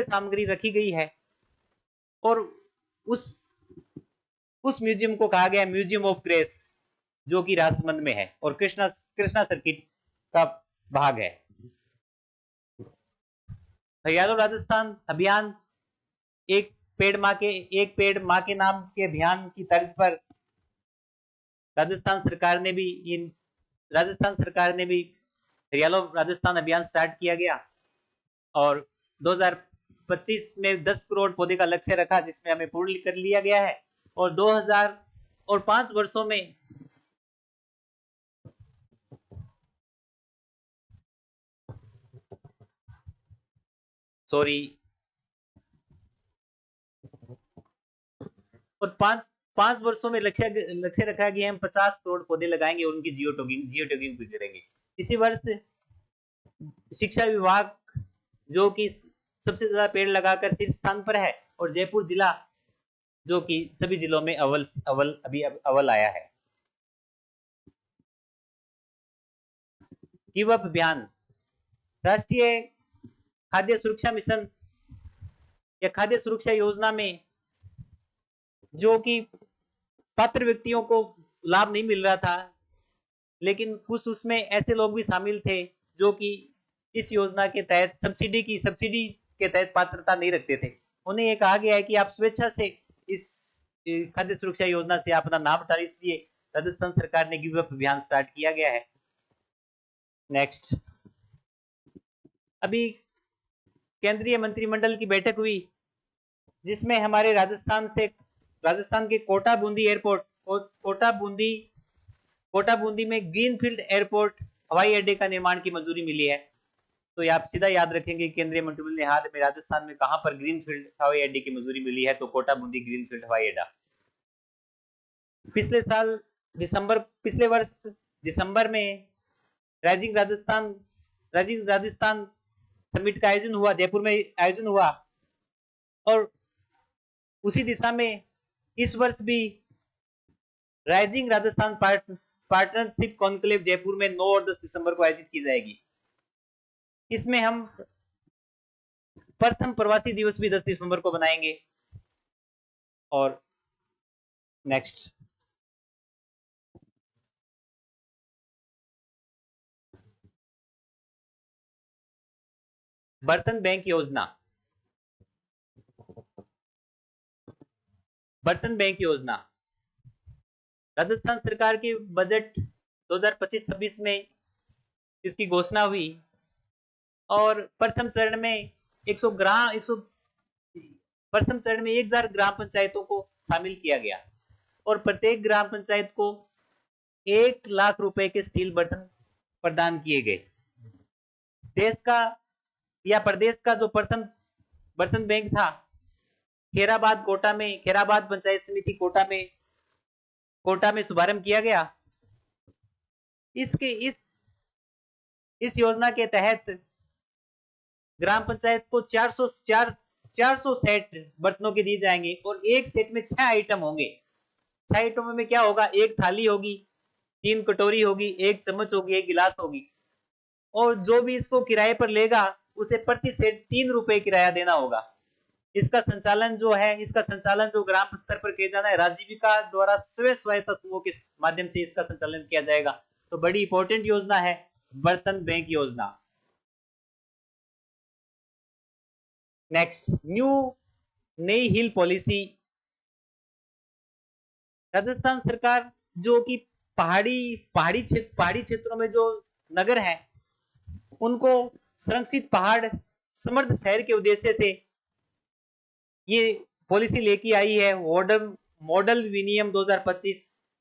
सामग्री रखी गई है और उस म्यूजियम को कहा गया म्यूजियम ऑफ ग्रेस, जो कि राजसमंद में है और कृष्णा सर्किट का भाग है। हरियाणा राजस्थान अभियान एक पेड़ माँ के नाम के अभियान की तर्ज पर राजस्थान सरकार ने भी हरियाणा राजस्थान अभियान स्टार्ट किया गया और 2025 में 10 करोड़ पौधे का लक्ष्य रखा, जिसमें हमें पूर्ण कर लिया गया है और 2005 वर्षों में और पांच वर्षों में लक्ष्य रखा गया, हम 50 करोड़ पौधे लगाएंगे और उनकी जियो टैगिंग भी करेंगे। इसी वर्ष शिक्षा विभाग जो कि सबसे ज्यादा पेड़ लगाकर शीर्ष स्थान पर है और जयपुर जिला जो कि सभी जिलों में अव्वल आया है। गिव अप अभियान, राष्ट्रीय खाद्य सुरक्षा मिशन या खाद्य सुरक्षा योजना में जो कि पात्र व्यक्तियों को लाभ नहीं मिल रहा था, लेकिन कुछ उसमें ऐसे लोग भी शामिल थे जो कि इस योजना के तहत सब्सिडी के तहत पात्रता नहीं रखते थे। उन्हें ये कहा गया है कि आप स्वेच्छा से इस खाद्य सुरक्षा योजना से अपना नाम हटा, इसलिए राजस्थान सरकार ने गिव अप अभियान स्टार्ट किया गया है। नेक्स्ट, अभी केंद्रीय मंत्रिमंडल की बैठक हुई जिसमें हमारे राजस्थान के कोटा बूंदी एयरपोर्ट कोटा बूंदी में ग्रीनफील्ड एयरपोर्ट हवाई अड्डे का निर्माण की मंजूरी मिली है। तो आप सीधा याद रखेंगे केंद्रीय मंत्रिमंडल ने हाल में राजस्थान में कहां पर ग्रीनफील्ड हवाई अड्डे की मंजूरी मिली है, तो कोटा बूंदी ग्रीनफील्ड हवाई अड्डा। पिछले वर्ष दिसंबर में राइजिंग राजस्थान समिट का आयोजन हुआ, जयपुर में आयोजन हुआ, और उसी दिशा में इस वर्ष भी rising Rajasthan partnership conclave Jaipur में 9 और 10 दिसंबर को आयोजित की जाएगी। इसमें हम प्रथम प्रवासी दिवस भी 10 दिसंबर को बनाएंगे। और नेक्स्ट, बर्तन बैंक योजना। बर्तन बैंक योजना राजस्थान सरकार के बजट 2025-26 में इसकी घोषणा हुई और प्रथम चरण में 1000 ग्राम पंचायतों को शामिल किया गया और प्रत्येक ग्राम पंचायत को 1 लाख रुपए के स्टील बर्तन प्रदान किए गए। देश का या प्रदेश का जो प्रथम बर्तन बैंक था खेराबाद पंचायत समिति कोटा में शुभारंभ किया गया। इस योजना के तहत ग्राम पंचायत को 400 सेट बर्तनों के दिए जाएंगे और एक सेट में 6 आइटम होंगे। 6 आइटमों में क्या होगा, एक थाली होगी, 3 कटोरी होगी, एक चम्मच होगी, एक गिलास होगी, और जो भी इसको किराए पर लेगा उसे प्रति सेट 3 रुपए किराया देना होगा। इसका संचालन जो ग्राम स्तर पर किया जाना है, राजीविका द्वारा स्वयं सहायता समूह के माध्यम से इसका संचालन किया जाएगा। तो बड़ी इंपॉर्टेंट योजना है बर्तन बैंक योजना। नेक्स्ट, नई हिल पॉलिसी। राजस्थान सरकार जो कि पहाड़ी क्षेत्रों में जो नगर हैं उनको सुरक्षित पहाड़ समृद्ध शहर के उद्देश्य से ये पॉलिसी लेके आई है। मॉडल विनियम 2025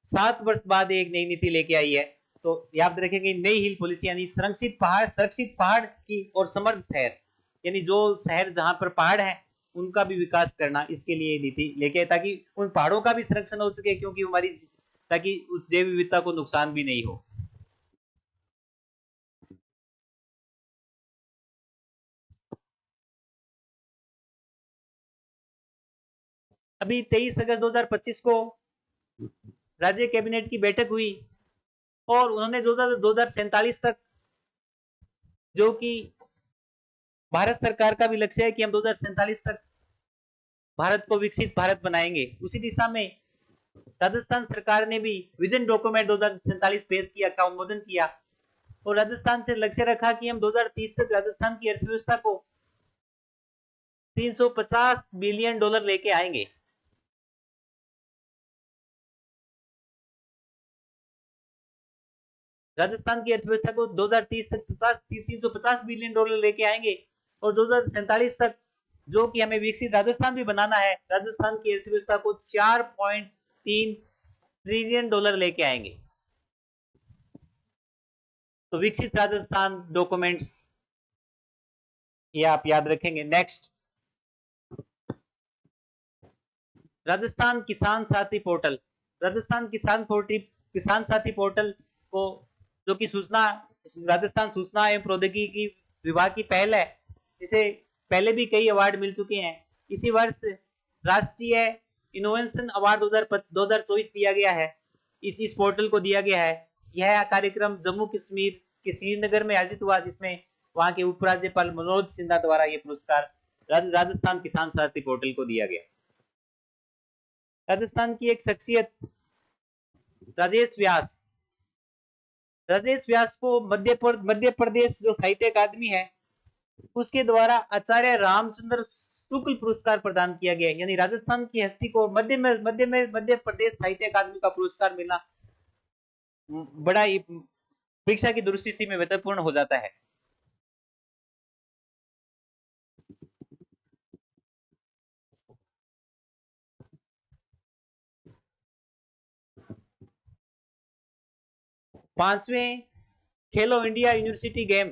7 वर्ष बाद एक नई नीति लेके आई है। तो याद रखेंगे नई हिल पॉलिसी यानी सुरक्षित पहाड़ की और समृद्ध शहर, यानी जो शहर जहां पर पहाड़ है उनका भी विकास करना, इसके लिए नीति लेके आए ताकि उन पहाड़ों का भी संरक्षण हो सके, क्योंकि ताकि उस जैव विविधता को नुकसान भी नहीं हो। अभी 23 अगस्त 2025 को राज्य कैबिनेट की बैठक हुई और उन्होंने 2047 तक, जो कि भारत सरकार का भी लक्ष्य है कि हम 2047 तक भारत को विकसित भारत बनाएंगे, उसी दिशा में राजस्थान सरकार ने भी विजन डॉक्यूमेंट 2047 पेश किया, का अनुमोदन किया और राजस्थान से लक्ष्य रखा कि हम 2030 तक राजस्थान की अर्थव्यवस्था को $350 बिलियन लेके आएंगे। राजस्थान की अर्थव्यवस्था को 2030 तक 350 बिलियन डॉलर लेके आएंगे और 2047 तक, जो कि हमें विकसित राजस्थान भी बनाना है, राजस्थान की अर्थव्यवस्था को 4.3 ट्रिलियन डॉलर लेके आएंगे। तो विकसित राजस्थान डॉक्यूमेंट्स ये आप याद रखेंगे। नेक्स्ट, राजस्थान किसान साथी पोर्टल। राजस्थान किसान साथी पोर्टल को, जो कि राजस्थान सूचना एवं प्रौद्योगिकी विभाग की पहल है, जिसे पहले भी कई अवार्ड मिल चुके हैं। इसी वर्ष राष्ट्रीय इनोवेशन अवार्ड 2024 दिया गया है, इस पोर्टल को दिया गया है। यह कार्यक्रम जम्मू कश्मीर के श्रीनगर में आयोजित हुआ, जिसमें वहां के उपराज्यपाल मनोज सिन्हा द्वारा यह पुरस्कार राजस्थान किसान साथी पोर्टल को दिया गया। राजस्थान की एक शख्सियत राजेश व्यास को मध्य प्रदेश जो साहित्य अकादमी है उसके द्वारा आचार्य रामचंद्र शुक्ल पुरस्कार प्रदान किया गया, यानी राजस्थान की हस्ती को मध्य प्रदेश साहित्य अकादमी का पुरस्कार मिलना बड़ा परीक्षा की दृष्टि से महत्वपूर्ण हो जाता है। 5वें खेलो इंडिया यूनिवर्सिटी गेम,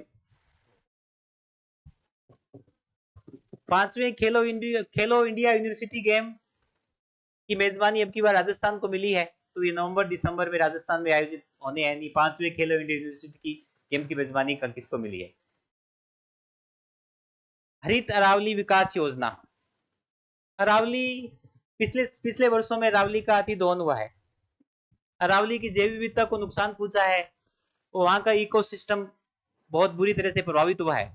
5वें खेलो इंडिया यूनिवर्सिटी गेम की मेजबानी अब की बार राजस्थान को मिली है। तो ये नवंबर दिसंबर में राजस्थान में आयोजित होने हैं। 5वें खेलो इंडिया यूनिवर्सिटी की गेम की मेजबानी किसको मिली है? हरित अरावली विकास योजना। अरावली पिछले वर्षों में अरावली का अति दोहन हुआ है। अरावली की जैव विविधता को नुकसान पहुंचा है, तो वहां का इकोसिस्टम बहुत बुरी तरह से प्रभावित हुआ है।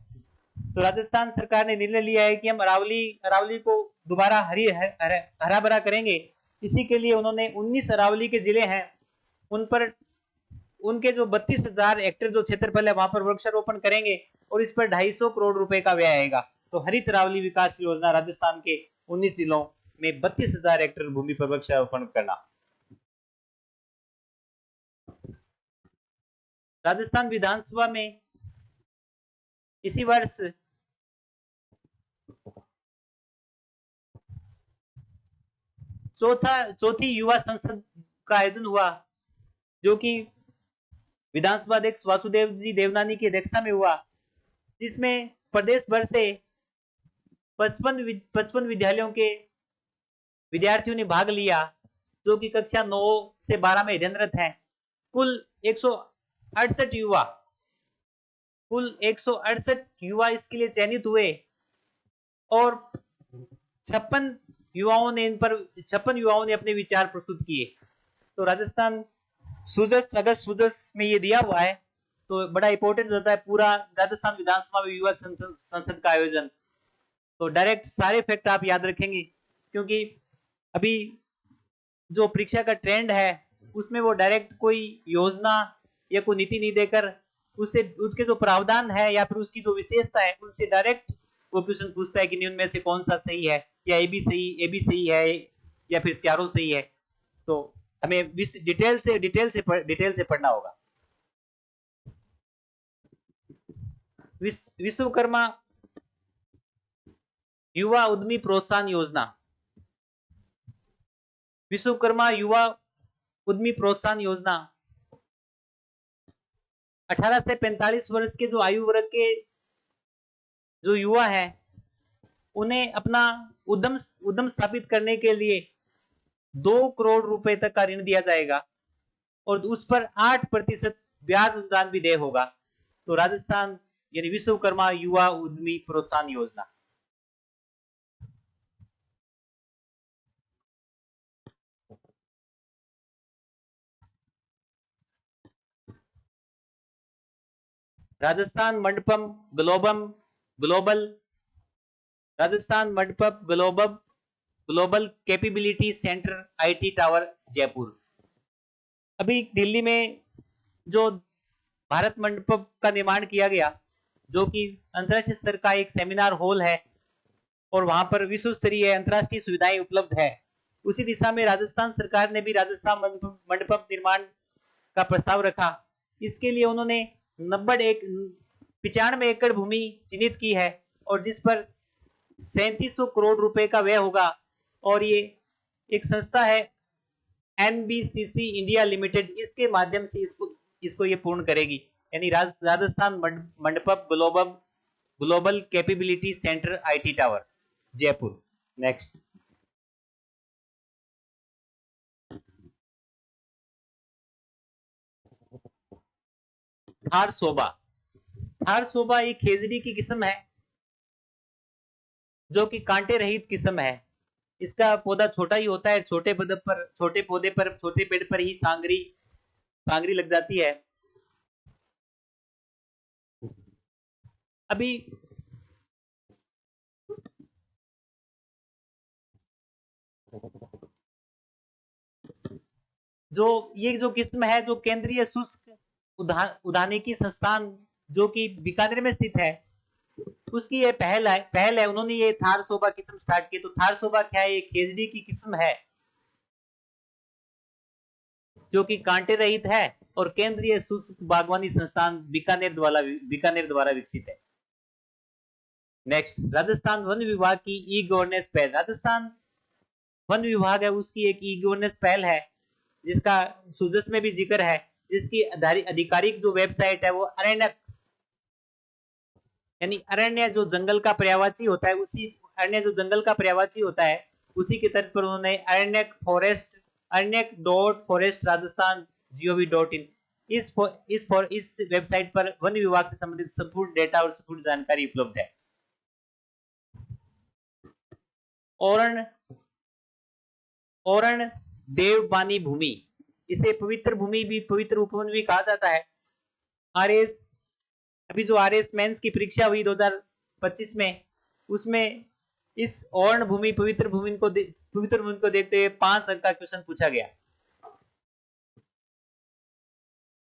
तो राजस्थान सरकार ने निर्णय लिया है कि हम अरावली को दोबारा हरा भरा करेंगे। इसी के लिए उन्होंने 19 अरावली के जिले हैं, उन पर उनके जो 32,000 हेक्टेयर जो क्षेत्रफल है वहां पर वृक्षारोपण करेंगे और इस पर 250 करोड़ रुपए का व्यय आएगा। तो हरित अरावली विकास योजना राजस्थान के 19 जिलों में 32,000 हेक्टेयर भूमि पर वृक्षारोपण करना। राजस्थान विधानसभा में इसी वर्ष चौथी युवा संसद का आयोजन हुआ, जो कि विधानसभा अध्यक्ष वासुदेव जी देवनानी की अध्यक्षता में हुआ, जिसमें प्रदेश भर से 55 विद्यालयों के विद्यार्थियों ने भाग लिया, जो कि कक्षा 9 से 12 में अध्ययनरत हैं। कुल 168 युवा इसके लिए चयनित हुए और 56 युवाओं ने अपने विचार प्रस्तुत किए। तो राजस्थान सुजस में ये दिया हुआ है, तो बड़ा इंपॉर्टेंट होता है पूरा राजस्थान विधानसभा में युवा संसद का आयोजन। तो डायरेक्ट सारे फैक्ट आप याद रखेंगे, क्योंकि अभी जो परीक्षा का ट्रेंड है उसमें वो डायरेक्ट कोई योजना या कोई नीति नहीं देकर उसके जो प्रावधान है या फिर उसकी जो विशेषता है उनसे डायरेक्ट वो क्वेश्चन पूछता है कि उनमें से कौन सा सही है, या ए बी सही है या फिर चारों सही है। तो हमें डिटेल से पढ़ना होगा। विश्वकर्मा युवा उद्यमी प्रोत्साहन योजना। विश्वकर्मा युवा उद्यमी प्रोत्साहन योजना 18 से 45 वर्ष के जो आयु वर्ग के जो युवा हैं उन्हें अपना उद्यम स्थापित करने के लिए 2 करोड़ रुपए तक का ऋण दिया जाएगा और उस पर 8% ब्याज अनुदान भी देय होगा। तो राजस्थान यानी विश्वकर्मा युवा उद्यमी प्रोत्साहन योजना। Rajasthan Mandapam global capability centre IT tower Jaipur. अभी दिल्ली में जो भारत मंडपम का निर्माण किया गया, जो कि अंतरराष्ट्रीय स्तर का एक सेमिनार हॉल है और वहां पर विश्व स्तरीय अंतरराष्ट्रीय सुविधाएं उपलब्ध है, उसी दिशा में राजस्थान सरकार ने भी राजस्थान मंडपम निर्माण का प्रस्ताव रखा। इसके लिए उन्होंने 95 एकड़ भूमि चिन्हित की है और जिस पर 3700 करोड़ रुपए का व्यय होगा और ये एक संस्था है एनबीसीसी इंडिया लिमिटेड, इसके माध्यम से इसको ये पूर्ण करेगी। यानी Rajasthan Mandapam global capability centre IT tower Jaipur. Next, Thar Shobha एक खेजड़ी की किस्म है जो कि कांटे रहित किस्म है। इसका पौधा छोटा ही होता है, छोटे पेड़ पर ही सांगरी लग जाती है। अभी जो किस्म है, जो केंद्रीय शुष्क उद्यानिकी संस्थान जो कि बीकानेर में स्थित है, उसकी ये पहल है। उन्होंने ये थार सोबा किस्म स्टार्ट की। तो थार सोबा क्या है? ये खेजड़ी की किस्म है जो कि कांटे रहित है और केंद्रीय शुष्क बागवानी संस्थान बीकानेर द्वारा विकसित है। नेक्स्ट, राजस्थान वन विभाग की ई गवर्नेंस पहल। राजस्थान वन विभाग है, उसकी एक ई गवर्नेंस पहल है जिसका सुजस में भी जिक्र है, जिसकी आधिकारिक जो वेबसाइट है वो अरण्यक, यानी अरण्य जो जंगल का पर्यायवाची होता है, उसी अरण्य जो जंगल का पर्यायवाची होता है उसी के तर्ज पर उन्होंने aranyak.forest.rajasthan.gov.in इस वेबसाइट पर वन विभाग से संबंधित संपूर्ण डेटा और संपूर्ण जानकारी उपलब्ध है। ओरण देवबानी भूमि, इसे पवित्र भूमि भी, पवित्र उपवन भी कहा जाता है। आरएस, अभी जो आरएस मेंस की परीक्षा हुई 2025 में, उसमें इस ओरण भूमि, पवित्र भूमि को देखते हुए 5 अंक का क्वेश्चन पूछा गया।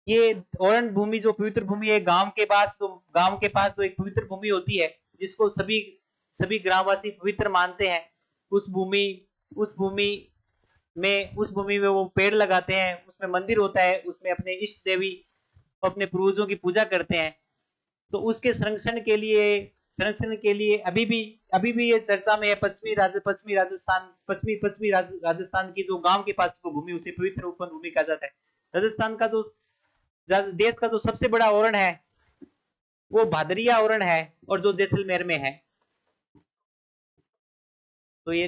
ये ओरण भूमि जो पवित्र भूमि है, गांव के पास जो एक पवित्र भूमि होती है जिसको सभी ग्रामवासी पवित्र मानते हैं, उस भूमि में वो पेड़ लगाते हैं, उसमें मंदिर होता है, उसमें अपने इष्ट देवी, अपने पूर्वजों की पूजा करते हैं। तो उसके संरक्षण के लिए अभी भी ये चर्चा में है। पश्चिमी राजस्थान की जो गांव के पास को भूमि, उसे पवित्र उपवन भूमि कहा जाता है। राजस्थान का जो देश का जो सबसे बड़ा ओरण है वो भादरिया ओरण है, और जो जैसलमेर में है। तो ये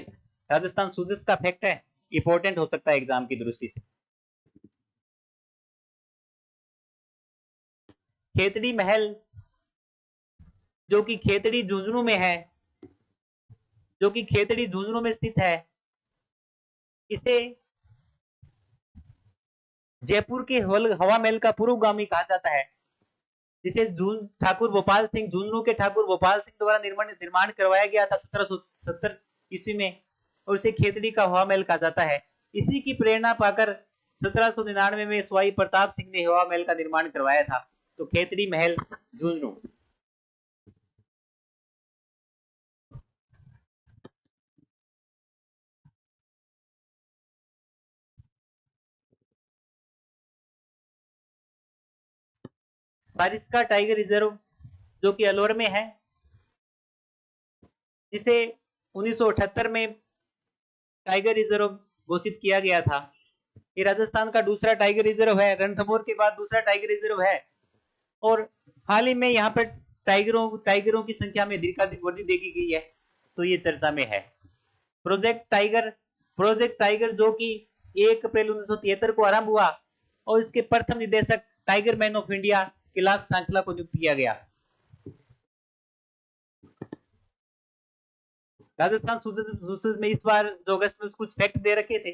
राजस्थान सूजस का फैक्ट है, इंपॉर्टेंट हो सकता है एग्जाम की दृष्टि से। खेतड़ी महल जो कि खेतड़ी झुंझुनू में स्थित है, इसे जयपुर के हवा महल का पूर्वगामी कहा जाता है, जिसे ठाकुर गोपाल सिंह, झुंझुनू के ठाकुर गोपाल सिंह द्वारा निर्माण करवाया गया था 1770 ईस्वी में, और इसे खेतड़ी का हवा महल कहा जाता है। इसी की प्रेरणा पाकर 1799 में सवाई प्रताप सिंह ने हवा महल का निर्माण करवाया था। तो खेतड़ी महल झुंझुनू। सारिस्का टाइगर रिजर्व जो कि अलवर में है, जिसे 1978 में टाइगर रिजर्व घोषित किया गया था। ये राजस्थान का दूसरा टाइगर रिजर्व है, रणथंभौर के बाद दूसरा टाइगर रिजर्व है। और हाल ही में यहाँ पर टाइगरों की संख्या में वृद्धि देखी गई है, तो ये चर्चा में है। प्रोजेक्ट टाइगर जो कि 1 अप्रैल 1973 को आरंभ हुआ, और इसके प्रथम निदेशक tiger man of India Kailash Sankhla को नियुक्त किया गया। राजस्थान सूचना में इस बार जो अगस्त में कुछ फैक्ट दे रखे थे।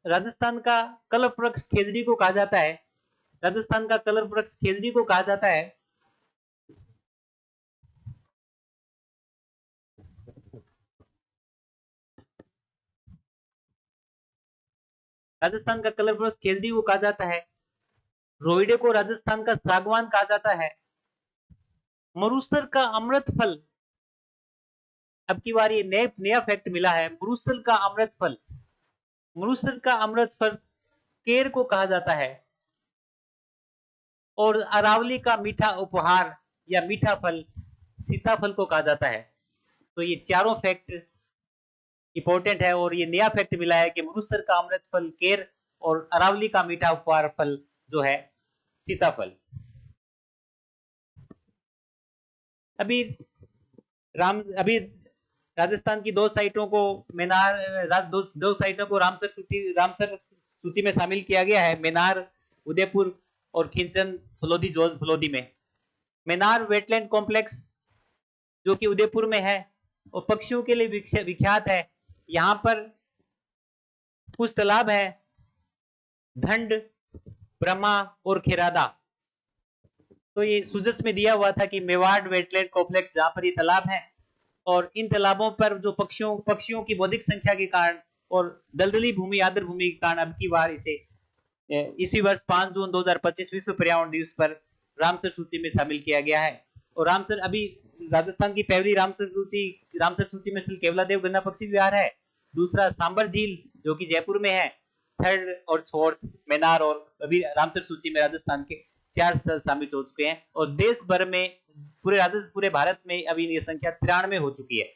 राजस्थान का कल्प वृक्ष खेजड़ी को कहा जाता है। राजस्थान का कल्प वृक्ष खेजड़ी को कहा जाता है। राजस्थान का कलर वृक्ष खेजड़ी को कहा जाता है। रोइडे को राजस्थान का सागवान कहा जाता है। मरुस्थल का अमृत फल, अब की बार ये नया फैक्ट मिला है। मरुस्थल का अमृत फल केर को कहा जाता है। और अरावली का मीठा उपहार या मीठा फल सीताफल को कहा जाता है। तो ये चारों फैक्ट इंपॉर्टेंट है, और ये नया फैक्ट मिला है कि मरुस्थल का अमृत फल केर और अरावली का मीठा उपहार फल जो है सीताफल। अभी राजस्थान की 2 साइटों को रामसर सूची में शामिल किया गया है। मेनार उदयपुर और खिंचन फलोदी में। मेनार वेटलैंड कॉम्प्लेक्स जो कि उदयपुर में है और पक्षियों के लिए विख्यात है। यहाँ पर कुछ तालाब है, धंड, ब्रह्मा और खिरादा। तो ये सुजस में दिया हुआ था कि मेवाड़ वेटलैंड कॉम्प्लेक्स, जहां पर ये तालाब है, और इन तालाबों पर जो पक्षियों की बौद्धिक संख्या के कारण और दलदली भूमि, आर्द्र भूमि के कारण अब की बार इसी वर्ष 5 जून 2025 विश्व पर्यावरण दिवस पर रामसर सूची में शामिल किया गया है। और रामसर अभी राजस्थान की पहली रामसर सूची में केवलादेव गंगा पक्षी विहार है। दूसरा सांबर झील जो कि जयपुर में है। थर्ड और फोर्थ मेनार, और अभी रामसर सूची में राजस्थान के 4 स्थल शामिल हो चुके हैं। और देश भर में पूरे भारत में अभी ये संख्या 93 हो चुकी है।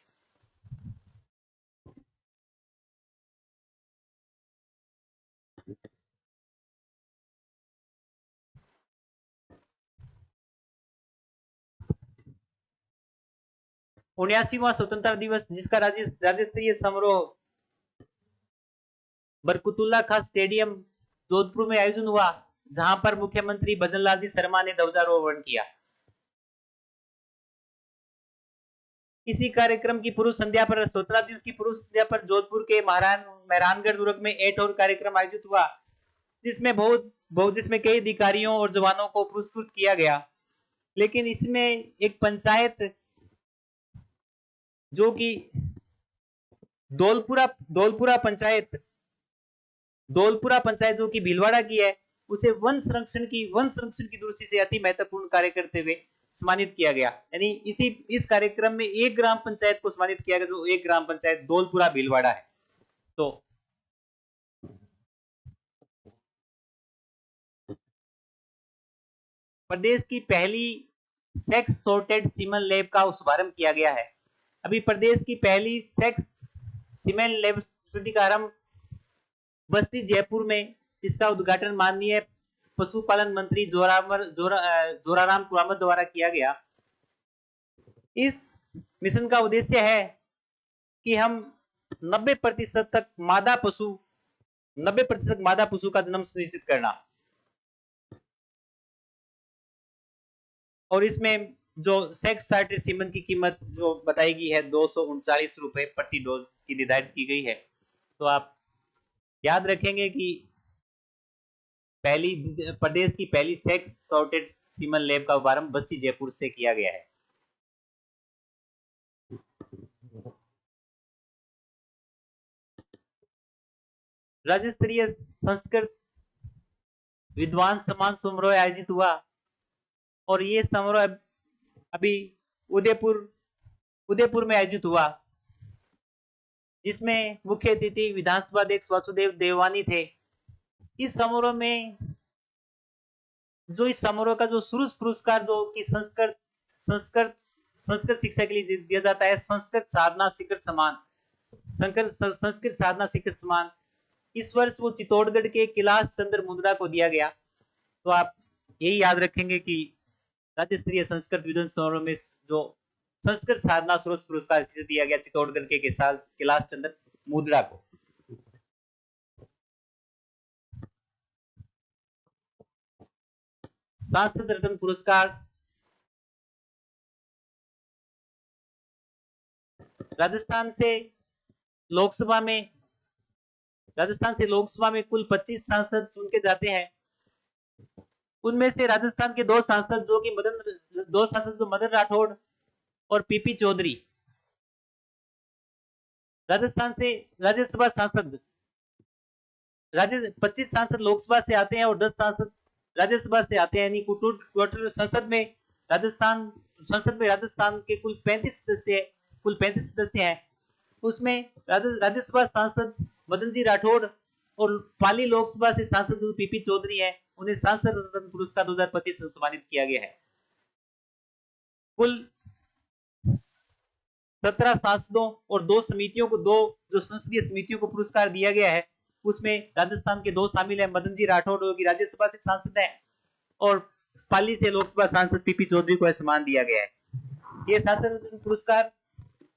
79वां स्वतंत्रता दिवस, जिसका राज्य स्तरीय समारोह बरकतुल्ला खान स्टेडियम जोधपुर में आयोजन हुआ, जहां पर मुख्यमंत्री भजनलाल जी शर्मा ने ध्वजारोहण किया। इसी कार्यक्रम की पूर्व संध्या पर, स्वतंत्रता दिवस की पूर्व संध्या पर जोधपुर के मेहरानगढ़ दुर्ग में एक और कार्यक्रम आयोजित हुआ, जिसमें कई अधिकारियों और जवानों को पुरस्कृत किया गया। लेकिन इसमें एक पंचायत जो कि दौलपुरा पंचायत जो कि भीलवाड़ा की है, उसे वन संरक्षण की दृष्टि से अति महत्वपूर्ण कार्य करते हुए सम्मानित किया गया। यानी इस कार्यक्रम में एक ग्राम पंचायत को सम्मानित किया गया, जो एक ग्राम पंचायत दौलपुरा भीलवाड़ा है। तो प्रदेश की पहली सेक्स सॉर्टेड सीमन लैब का शुभारंभ किया गया है। अभी प्रदेश की पहली सेक्स सीमेन लैब का आरंभ बस्ती जयपुर में, इसका उद्घाटन माननीय पशुपालन मंत्री जोराराम कुरामत द्वारा किया गया। इस मिशन का उद्देश्य है कि हम 90% तक मादा पशु का जन्म सुनिश्चित करना, और इसमें जो सेक्स सॉर्टेड सीमन की कीमत जो बताई गई है 239 रुपए प्रति डोज की निर्धारित की गई है। तो आप याद रखेंगे कि प्रदेश की पहली सेक्स सॉर्टेड सीमन लैब का शुभारंभ बस्ती जयपुर से किया गया है। राज्य स्तरीय संस्कृत विद्वान सम्मान समारोह आयोजित हुआ, और ये समारोह अभी उदयपुर में आयोजित हुआ, जिसमें मुख्य अतिथि विधानसभा अध्यक्ष वासुदेव देववानी थे। इस समारोह का जो सुरुज पुरस्कार जो कि संस्कृत शिक्षा के लिए दिया जाता है, संस्कृत साधना शिखर सम्मान, इस वर्ष वो चित्तौड़गढ़ के कैलाश चंद्र मुद्रा को दिया गया। तो आप यही याद रखेंगे कि राज्य स्तरीय संस्कृत विद्वान समारोह में जो संस्कृत साधना सुरुज पुरस्कार दिया गया चित्तौड़गढ़ के कैलाश चंद्र मुद्रा को। सांसद रत्न पुरस्कार, राजस्थान से लोकसभा में कुल 25 सांसद चुन के जाते हैं। उनमें से राजस्थान के दो सांसद जो मदन राठौड़ और पीपी चौधरी, राजस्थान से राज्यसभा सांसद 25 सांसद लोकसभा से आते हैं और 10 सांसद राज्यसभा से आते हैं। यानी टोटल संसद में राजस्थान के कुल 35 सदस्य हैं। उसमें राज्यसभा सांसद मदन जी राठौड़ और पाली लोकसभा से सांसद पीपी चौधरी है, उन्हें सांसद रत्न पुरस्कार 2025 से सम्मानित किया गया है। कुल 17 सांसदों और दो जो संसदीय समितियों को पुरस्कार दिया गया है, उसमें राजस्थान के दो शामिल है, मदन जी राठौड़ जो कि राज्यसभा से सांसद है, और पाली से लोकसभा सांसद पीपी चौधरी को सम्मान दिया गया है। ये सांसद रत्न पुरस्कार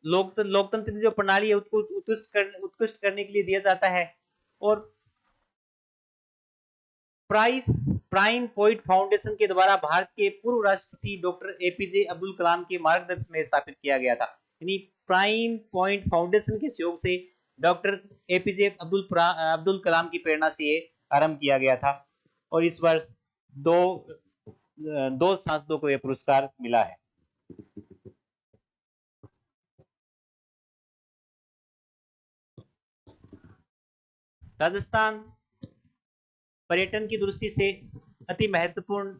लोकतंत्र की जो प्रणाली है उसको उत्कृष्ट करने के लिए दिया जाता है, और प्राइम पॉइंट फाउंडेशन के द्वारा भारत के पूर्व राष्ट्रपति डॉक्टर एपीजे अब्दुल कलाम के मार्गदर्शन में स्थापित किया गया था। यानी प्राइम पॉइंट फाउंडेशन के सहयोग से डॉक्टर एपीजे अब्दुल कलाम की प्रेरणा से ये आरंभ किया गया था, और इस वर्ष दो सांसदों को यह पुरस्कार मिला है। राजस्थान पर्यटन की दृष्टि से अति महत्वपूर्ण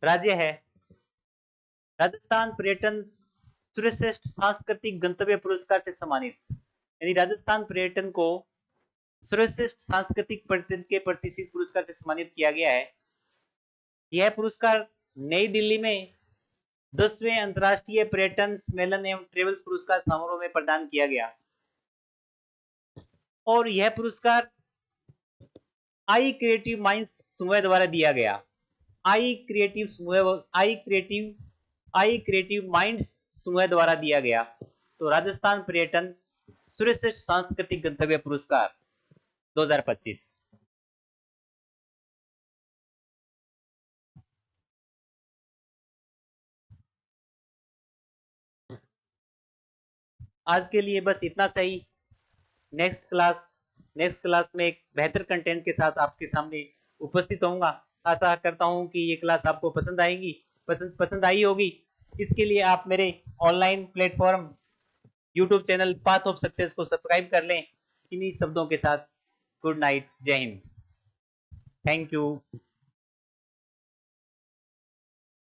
राज्य है। राजस्थान पर्यटन सर्वश्रेष्ठ सांस्कृतिक गंतव्य पुरस्कार से सम्मानित, यानी राजस्थान पर्यटन को सर्वश्रेष्ठ सांस्कृतिक पर्यटन के प्रतिष्ठित पुरस्कार से सम्मानित किया गया है। यह पुरस्कार नई दिल्ली में 10वें अंतर्राष्ट्रीय पर्यटन सम्मेलन एवं ट्रेवल्स पुरस्कार समारोह में प्रदान किया गया, और यह पुरस्कार आई क्रिएटिव माइंड्स समूह द्वारा दिया गया। आई क्रिएटिव समूह, आई क्रिएटिव माइंड्स समूह द्वारा दिया गया। तो राजस्थान पर्यटन सर्वश्रेष्ठ सांस्कृतिक गंतव्य पुरस्कार 2025। आज के लिए बस इतना सही। नेक्स्ट क्लास नेक्स्ट क्लास में एक बेहतर कंटेंट के साथ आपके सामने उपस्थित होऊंगा। आशा करता हूं कि ये क्लास आपको पसंद आएगी, पसंद आई होगी। इसके लिए आप मेरे online platform YouTube channel path of success को सब्सक्राइब कर लें। इन्हीं शब्दों के साथ गुड नाइट, जय हिंद, थैंक यू।